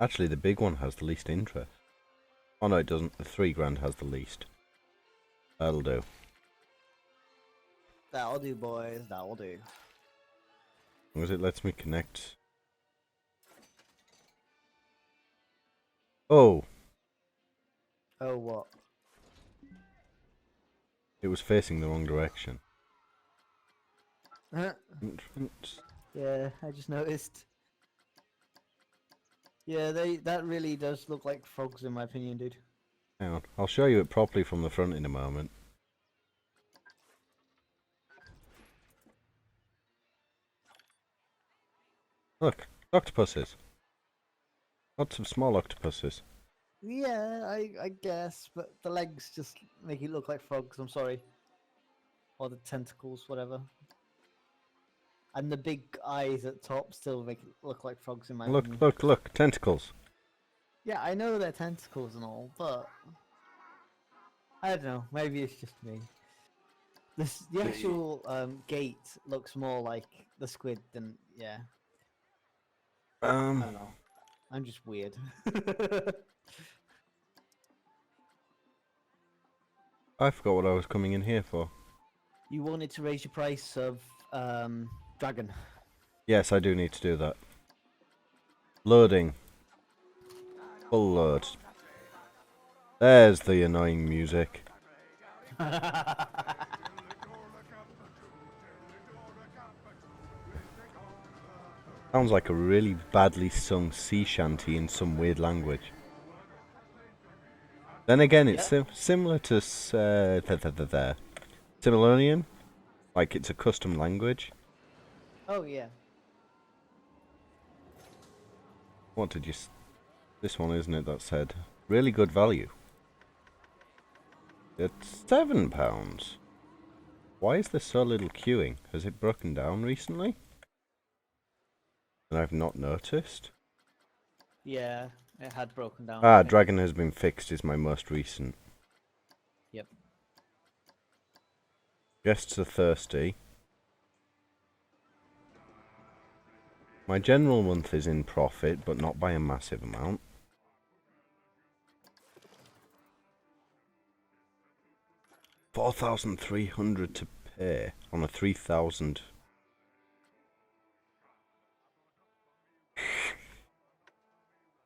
Actually, the big one has the least interest. Oh no, it doesn't. The 3 grand has the least. That'll do. That'll do, boys. That'll do. As long as it lets me connect. Oh, Oh, what? it was facing the wrong direction. Huh? Entrance. Yeah, I just noticed. Yeah, that really does look like frogs in my opinion, dude. Hang on, I'll show you it properly from the front in a moment. Look, octopuses. Lots of small octopuses. Yeah, I guess, but the legs just make it look like frogs, I'm sorry. Or the tentacles, whatever. And the big eyes at top still make it look like frogs in my Look, opinion. look, look, tentacles. Yeah, I know they're tentacles and all, but I don't know, maybe it's just me. The actual gate looks more like the squid than, yeah, I don't know. I'm just weird. I forgot what I was coming in here for. You wanted to raise your price of dragon. Yes, I do need to do that. Loading. Full load. There's the annoying music. Sounds like a really badly sung sea shanty in some weird language. Then again, it's similar to Similonian. Like it's a custom language. Oh yeah. What did you... This one, isn't it, that said? Really good value. It's £7. Why is there so little queuing? Has it broken down recently? And I've not noticed? Yeah, it had broken down. Ah, Dragon has been fixed is my most recent. Yep. Guests are thirsty. My general month is in profit, but not by a massive amount. $4,300 to pay on a 3,000.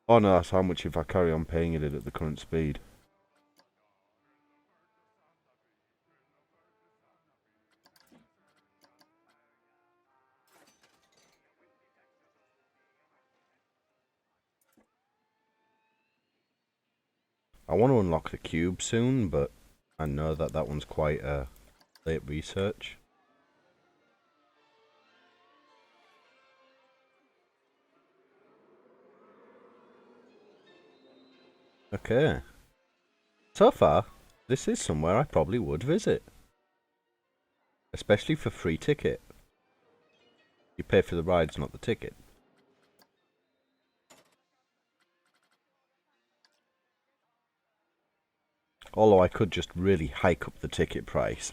Oh no, that's how much if I carry on paying it at the current speed. I want to unlock the cube soon, but I know that that one's quite late research. Okay. So far, this is somewhere I probably would visit. Especially for free ticket. You pay for the rides, not the ticket. Although I could just really hike up the ticket price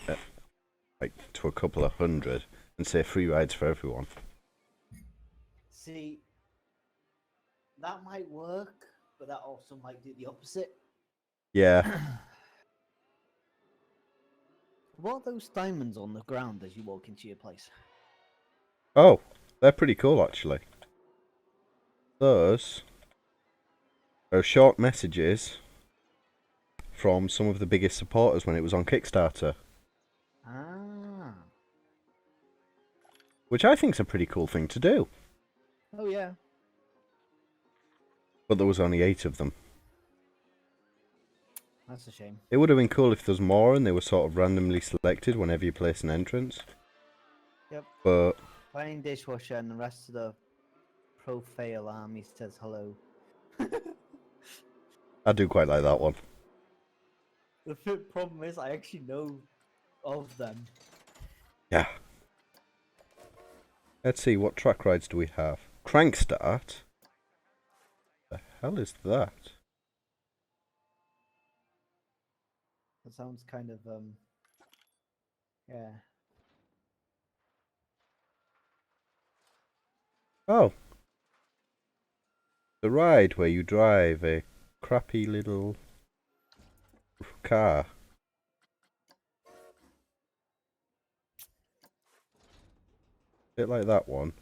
to a couple of hundred and say free rides for everyone. See, that might work, but that also might do the opposite. Yeah. What are those diamonds on the ground as you walk into your place? Oh, they're pretty cool actually. Those are short messages from some of the biggest supporters when it was on Kickstarter. Ah. Which I think's a pretty cool thing to do. Oh, yeah. But there was only 8 of them. That's a shame. It would have been cool if there was more and they were sort of randomly selected whenever you place an entrance. Yep. But Finding dishwasher and the rest of the profile army says hello. I do quite like that one. The problem is I actually know of them. Yeah. Let's see, what track rides do we have? Crankstart? The hell is that? That sounds kind of yeah. Oh. The ride where you drive a crappy little car. Bit like that one.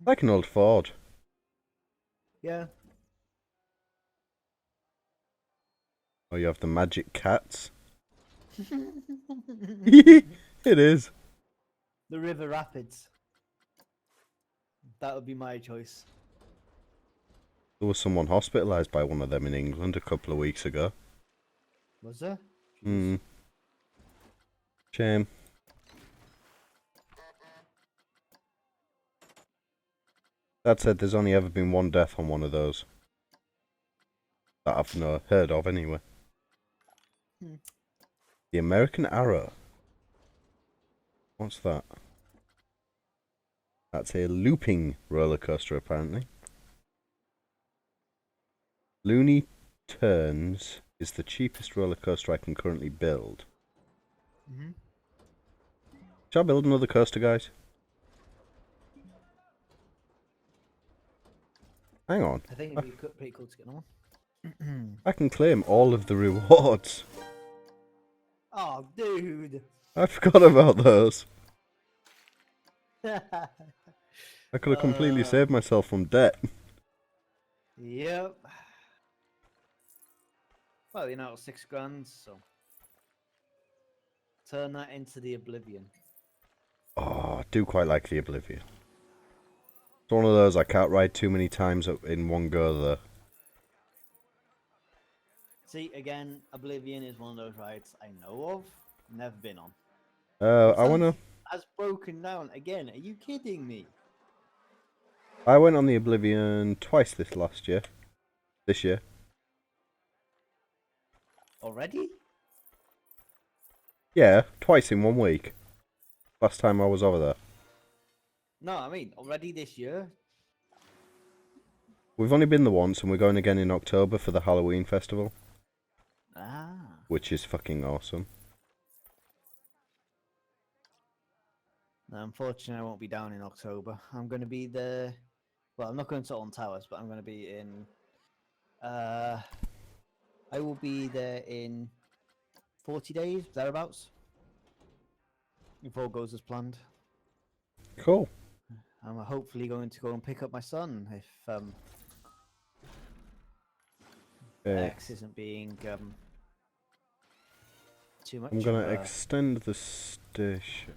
Like an old Ford. Yeah. Oh, you have the magic cats. It is. The River Rapids. That would be my choice. There was someone hospitalised by one of them in England a couple of weeks ago. Was there? Hmm. Shame. That said, there's only ever been one death on one of those. That I've not heard of anyway. The American Arrow. What's that? That's a looping roller coaster, apparently. Looney Turns is the cheapest roller coaster I can currently build. Shall I build another coaster, guys? Hang on. I think it'd be pretty cool to get on. I can claim all of the rewards. Oh, dude. I forgot about those. I could have completely saved myself from debt. Yep. Well, you know, 6 grand, so turn that into the Oblivion. Oh, I do quite like the Oblivion. It's one of those I can't ride too many times in one go, though. See, again, Oblivion is one of those rides I know of, never been on. I wanna. Has broken down again. Are you kidding me? I went on the Oblivion twice this year. Already? Yeah, twice in 1 week. Last time I was over there. No, I mean, already this year? We've only been there once, and we're going again in October for the Halloween festival. Ah. Which is fucking awesome. No, unfortunately, I won't be down in October. I'm going to be there. Well, I'm not going to Alton Towers, but I'm going to be in. I will be there in 40 days, thereabouts. If all goes as planned. Cool. I'm hopefully going to go and pick up my son if X isn't being too much. I'm gonna extend the station.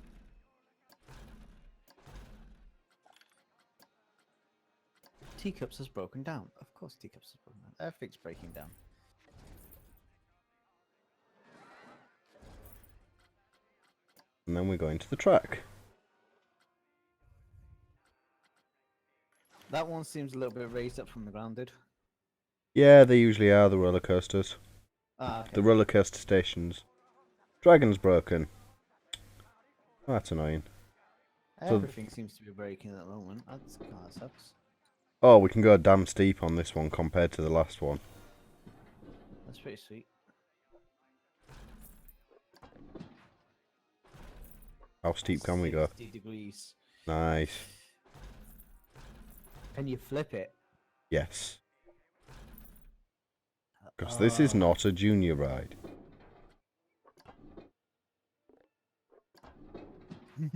Teacups has broken down. Of course, Teacups has broken down. Everything's breaking down. And then we're going to the track. That one seems a little bit raised up from the ground, dude. Yeah, they usually are, the roller coasters. Ah, okay. The roller coaster stations. Dragon's broken. Oh, that's annoying. So- Everything seems to be breaking at the moment. That's kind of sucks. Oh, we can go damn steep on this one compared to the last one. That's pretty sweet. How steep can we go? 60 degrees. Nice. Can you flip it? Yes. Because this is not a junior ride.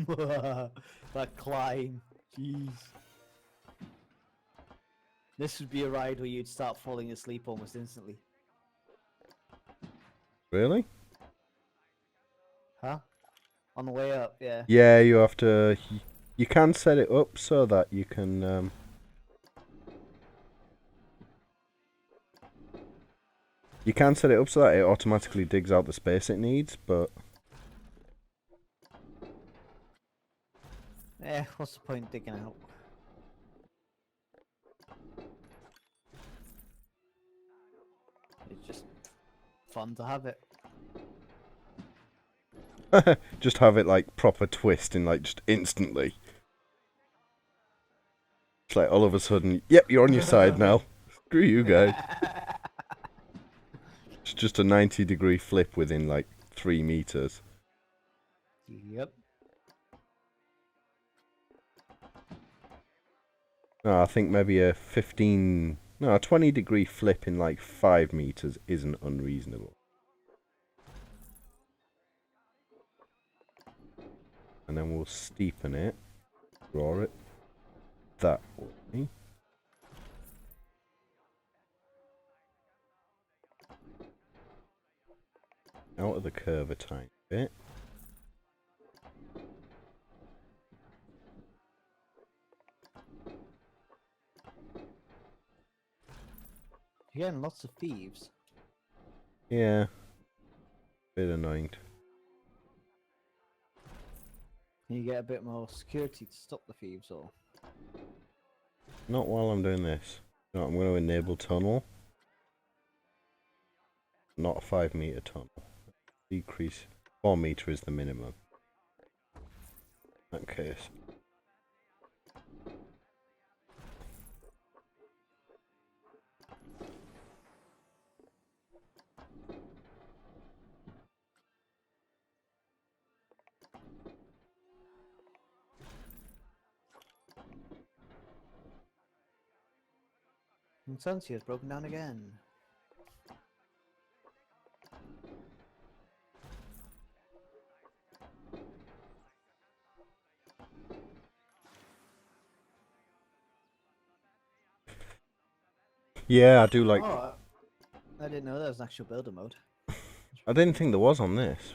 That climb. Jeez. This would be a ride where you'd start falling asleep almost instantly. Really? Huh? On the way up, yeah. Yeah, you have to... You can set it up so that you can... You can set it up so that it automatically digs out the space it needs, but... Eh, what's the point digging out? It's just fun to have it. Just have it like proper twisting, like just instantly. It's like all of a sudden, yep, you're on your side now. Screw you guys. It's just a 90-degree flip within like 3 meters. Yep. No, I think maybe a 20-degree flip in like 5 meters isn't unreasonable. And then we'll steepen it, draw it that way. Out of the curve a tiny bit. You're getting lots of thieves. Yeah. Bit annoying. Can you get a bit more security to stop the thieves, or? Not while I'm doing this. No, I'm going to enable tunnel. Not a 5-meter tunnel. Decrease. 4 meter is the minimum. In that case. And Sunsia has broken down again. Yeah, I do like... Oh, I didn't know there was an actual builder mode. I didn't think there was on this.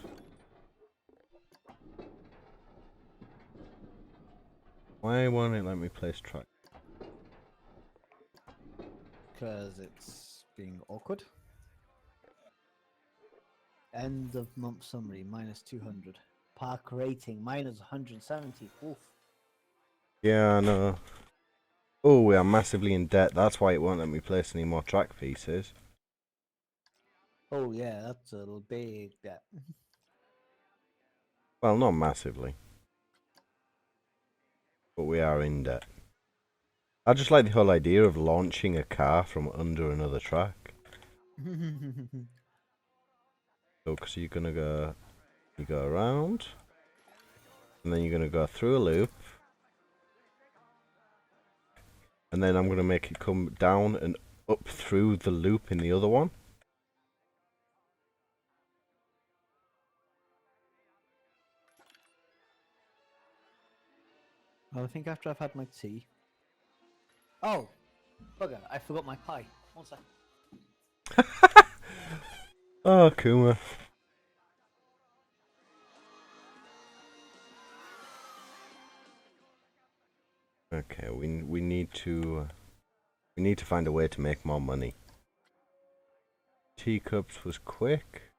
Why won't it let me place track? Because it's being awkward. End of month summary, minus 200. Park rating, minus 170. Oof. Yeah, I know. Oh, we are massively in debt. That's why it won't let me place any more track pieces. Oh yeah, that's a little big debt. Well, not massively. But we are in debt. I just like the whole idea of launching a car from under another track. So, because you're going to go... You go around. And then you're going to go through a loop. And then I'm going to make it come down and up through the loop in the other one. I think after I've had my tea. Oh, bugger! I forgot my pie. One sec. Oh, Kuma. Okay, we need to find a way to make more money. Teacups was quick.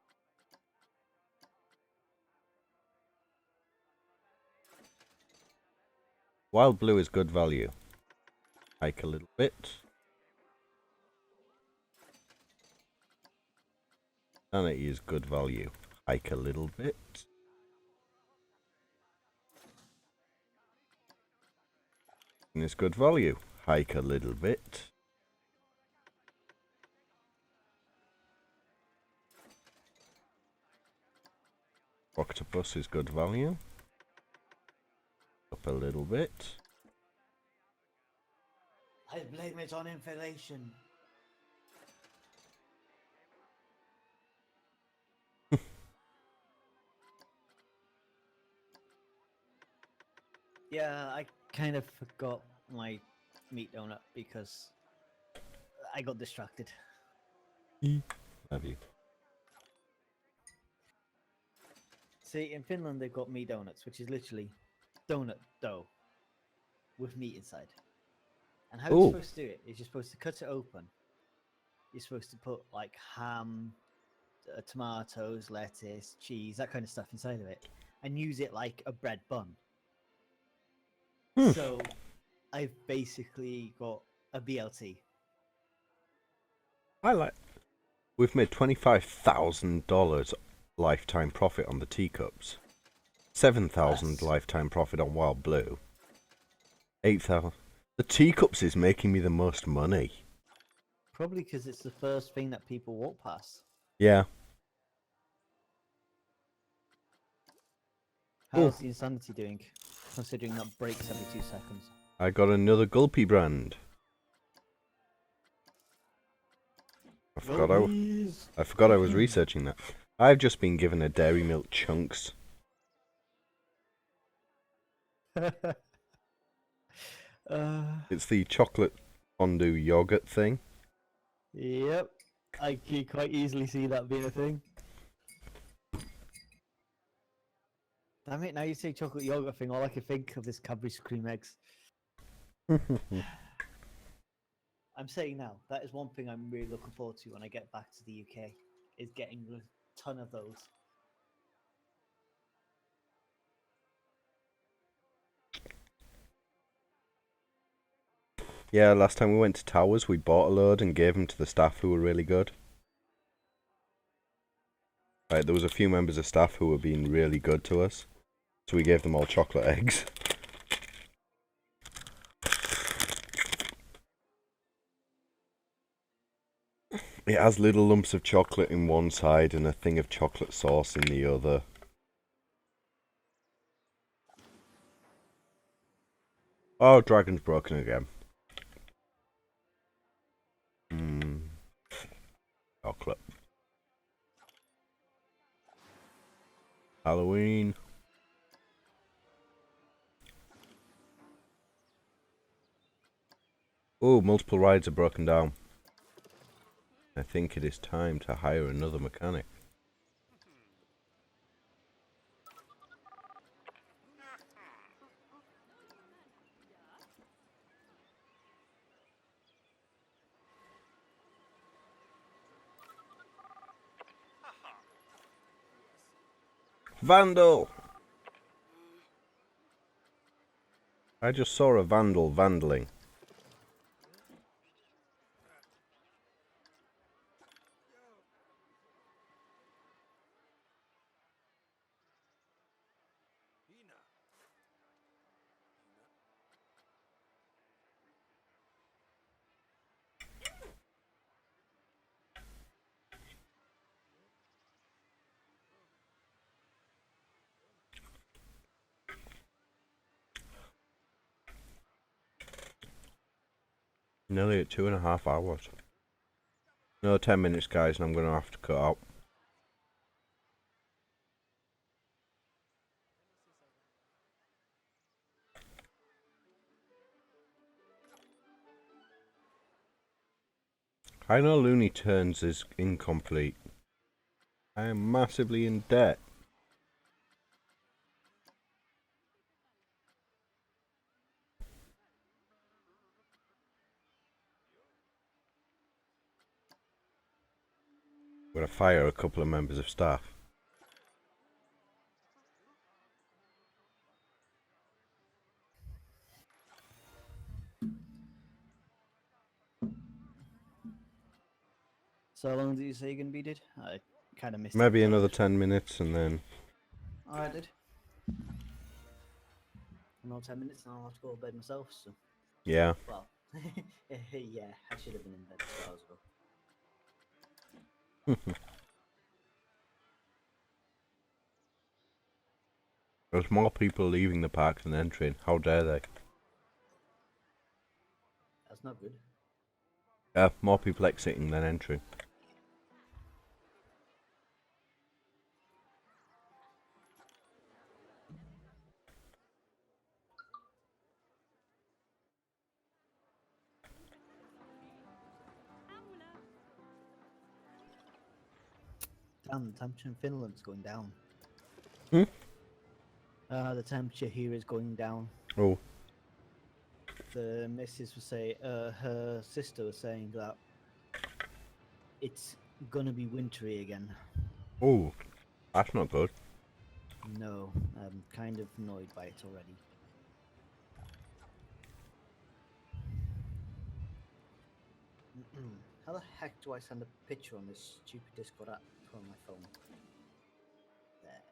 Wild blue is good value. Hike a little bit. Sanity is good value. Hike a little bit. And it's good value. Hike a little bit. Octopus is good value. Up a little bit. I blame it on inflation. Yeah, I kind of forgot my meat donut because I got distracted. Love you. See, in Finland they've got meat donuts, which is literally donut dough with meat inside. And how you're supposed to do it is you're supposed to cut it open. You're supposed to put like ham, tomatoes, lettuce, cheese, that kind of stuff inside of it, and use it like a bread bun. So I've basically got a BLT. We've made $25,000 lifetime profit on the teacups. 7,000 lifetime profit on Wild Blue. 8,000. The teacups is making me the most money. Probably because it's the first thing that people walk past. Yeah. How's the Insanity doing? Considering that breaks every 2 seconds. I got another Gulpy brand. I forgot I was researching that. I've just been given a Dairy Milk Chunks. It's the chocolate fondue yogurt thing. Yep. I can quite easily see that being a thing. Damn it, now you say chocolate yogurt thing, all I can think of is Cadbury's cream eggs. I'm saying now, that is one thing I'm really looking forward to when I get back to the UK, is getting a ton of those. Yeah, last time we went to Towers, we bought a load and gave them to the staff who were really good. Right, there was a few members of staff who were being really good to us, so we gave them all chocolate eggs. It has little lumps of chocolate in one side and a thing of chocolate sauce in the other. Oh, dragon's broken again. Chocolate. Halloween. Oh, multiple rides are broken down. I think it is time to hire another mechanic. Vandal! I just saw a vandal vandaling. Nearly at 2.5 hours. No, 10 minutes, guys, and I'm going to have to cut out. I know Looney Tunes is incomplete. I am massively in debt. I'm going to fire a couple of members of staff. So how long did you say you're going to be, dude? I kind of missed it. Maybe another 10 minutes and then... Alright, dude. Another 10 minutes and I'll have to go to bed myself, so... Yeah. Well, yeah, I should have been in bed 2 hours ago. There's more people leaving the park than entering. How dare they? That's not good. More people exiting than entering. Damn, the temperature in Finland's going down. Hmm? The temperature here is going down. Oh. The missus was saying, her sister was saying that it's gonna be wintry again. Oh. That's not good. No, I'm kind of annoyed by it already. How the heck do I send a picture on this stupid Discord app from my phone? There.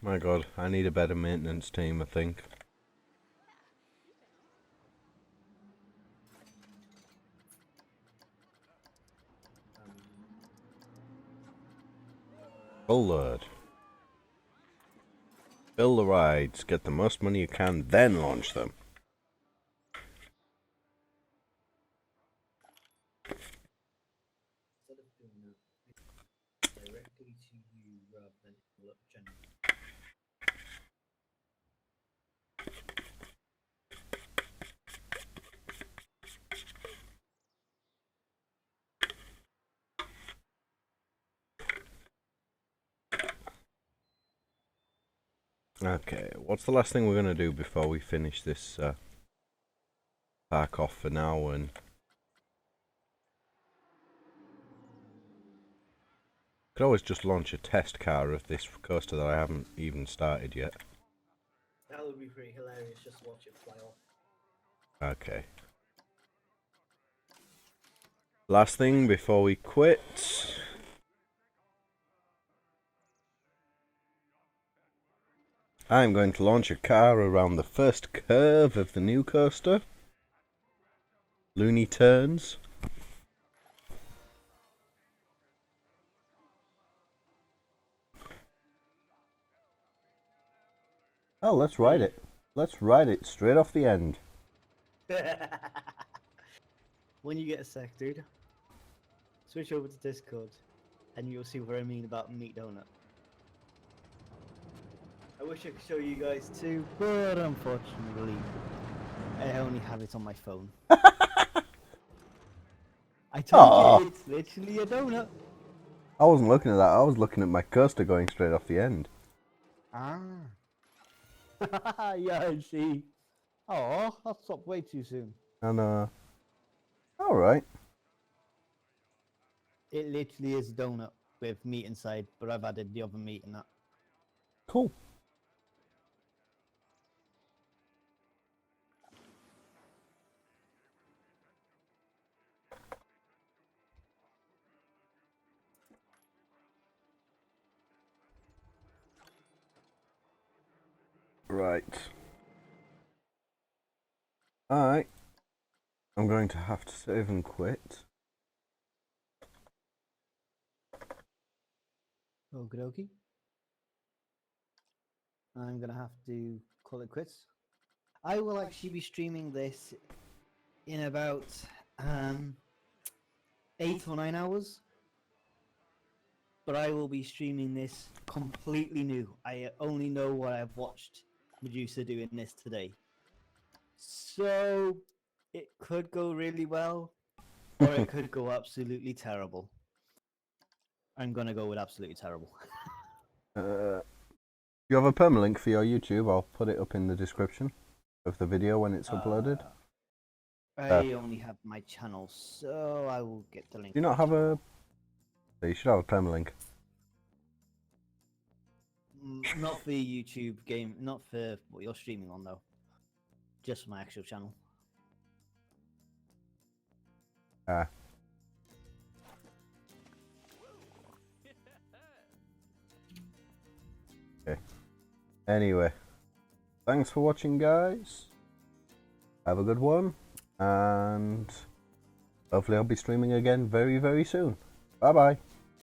My god, I need a better maintenance team, I think. Bullard. Fill the rides, get the most money you can, then launch them. Instead of doing that directly to you rather than look general. Okay, what's the last thing we're going to do before we finish this park off for now? And could always just launch a test car of this coaster that I haven't even started yet. That would be pretty hilarious, just to watch it fly off. Okay. Last thing before we quit. I'm going to launch a car around the first curve of the new coaster. Looney Turns. Oh, let's ride it. Let's ride it straight off the end. When you get a sec, dude, switch over to Discord, and you'll see what I mean about meat donut. I wish I could show you guys too, but unfortunately, I only have it on my phone. I told you, it's literally a donut. I wasn't looking at that. I was looking at my coaster going straight off the end. Ah. Yeah, I see. Oh, that stopped way too soon. And, alright. It literally is a donut with meat inside, but I've added the other meat in that. Cool. Right. Alright. I'm going to have to save and quit. Okie dokie. I'm gonna have to call it quits. I will actually be streaming this in about 8 or 9 hours. But I will be streaming this completely new. I only know what I've watched Medusa doing this today. So it could go really well, or it could go absolutely terrible. I'm gonna go with absolutely terrible. You have a permalink for your YouTube? I'll put it up in the description of the video when it's uploaded. I only have my channel, so I will get the link. Do you not have a... You should have a permalink. Not for YouTube game, not for what you're streaming on though. Just my actual channel. Anyway, thanks for watching, guys. Have a good one, and hopefully I'll be streaming again very, very soon. Bye bye.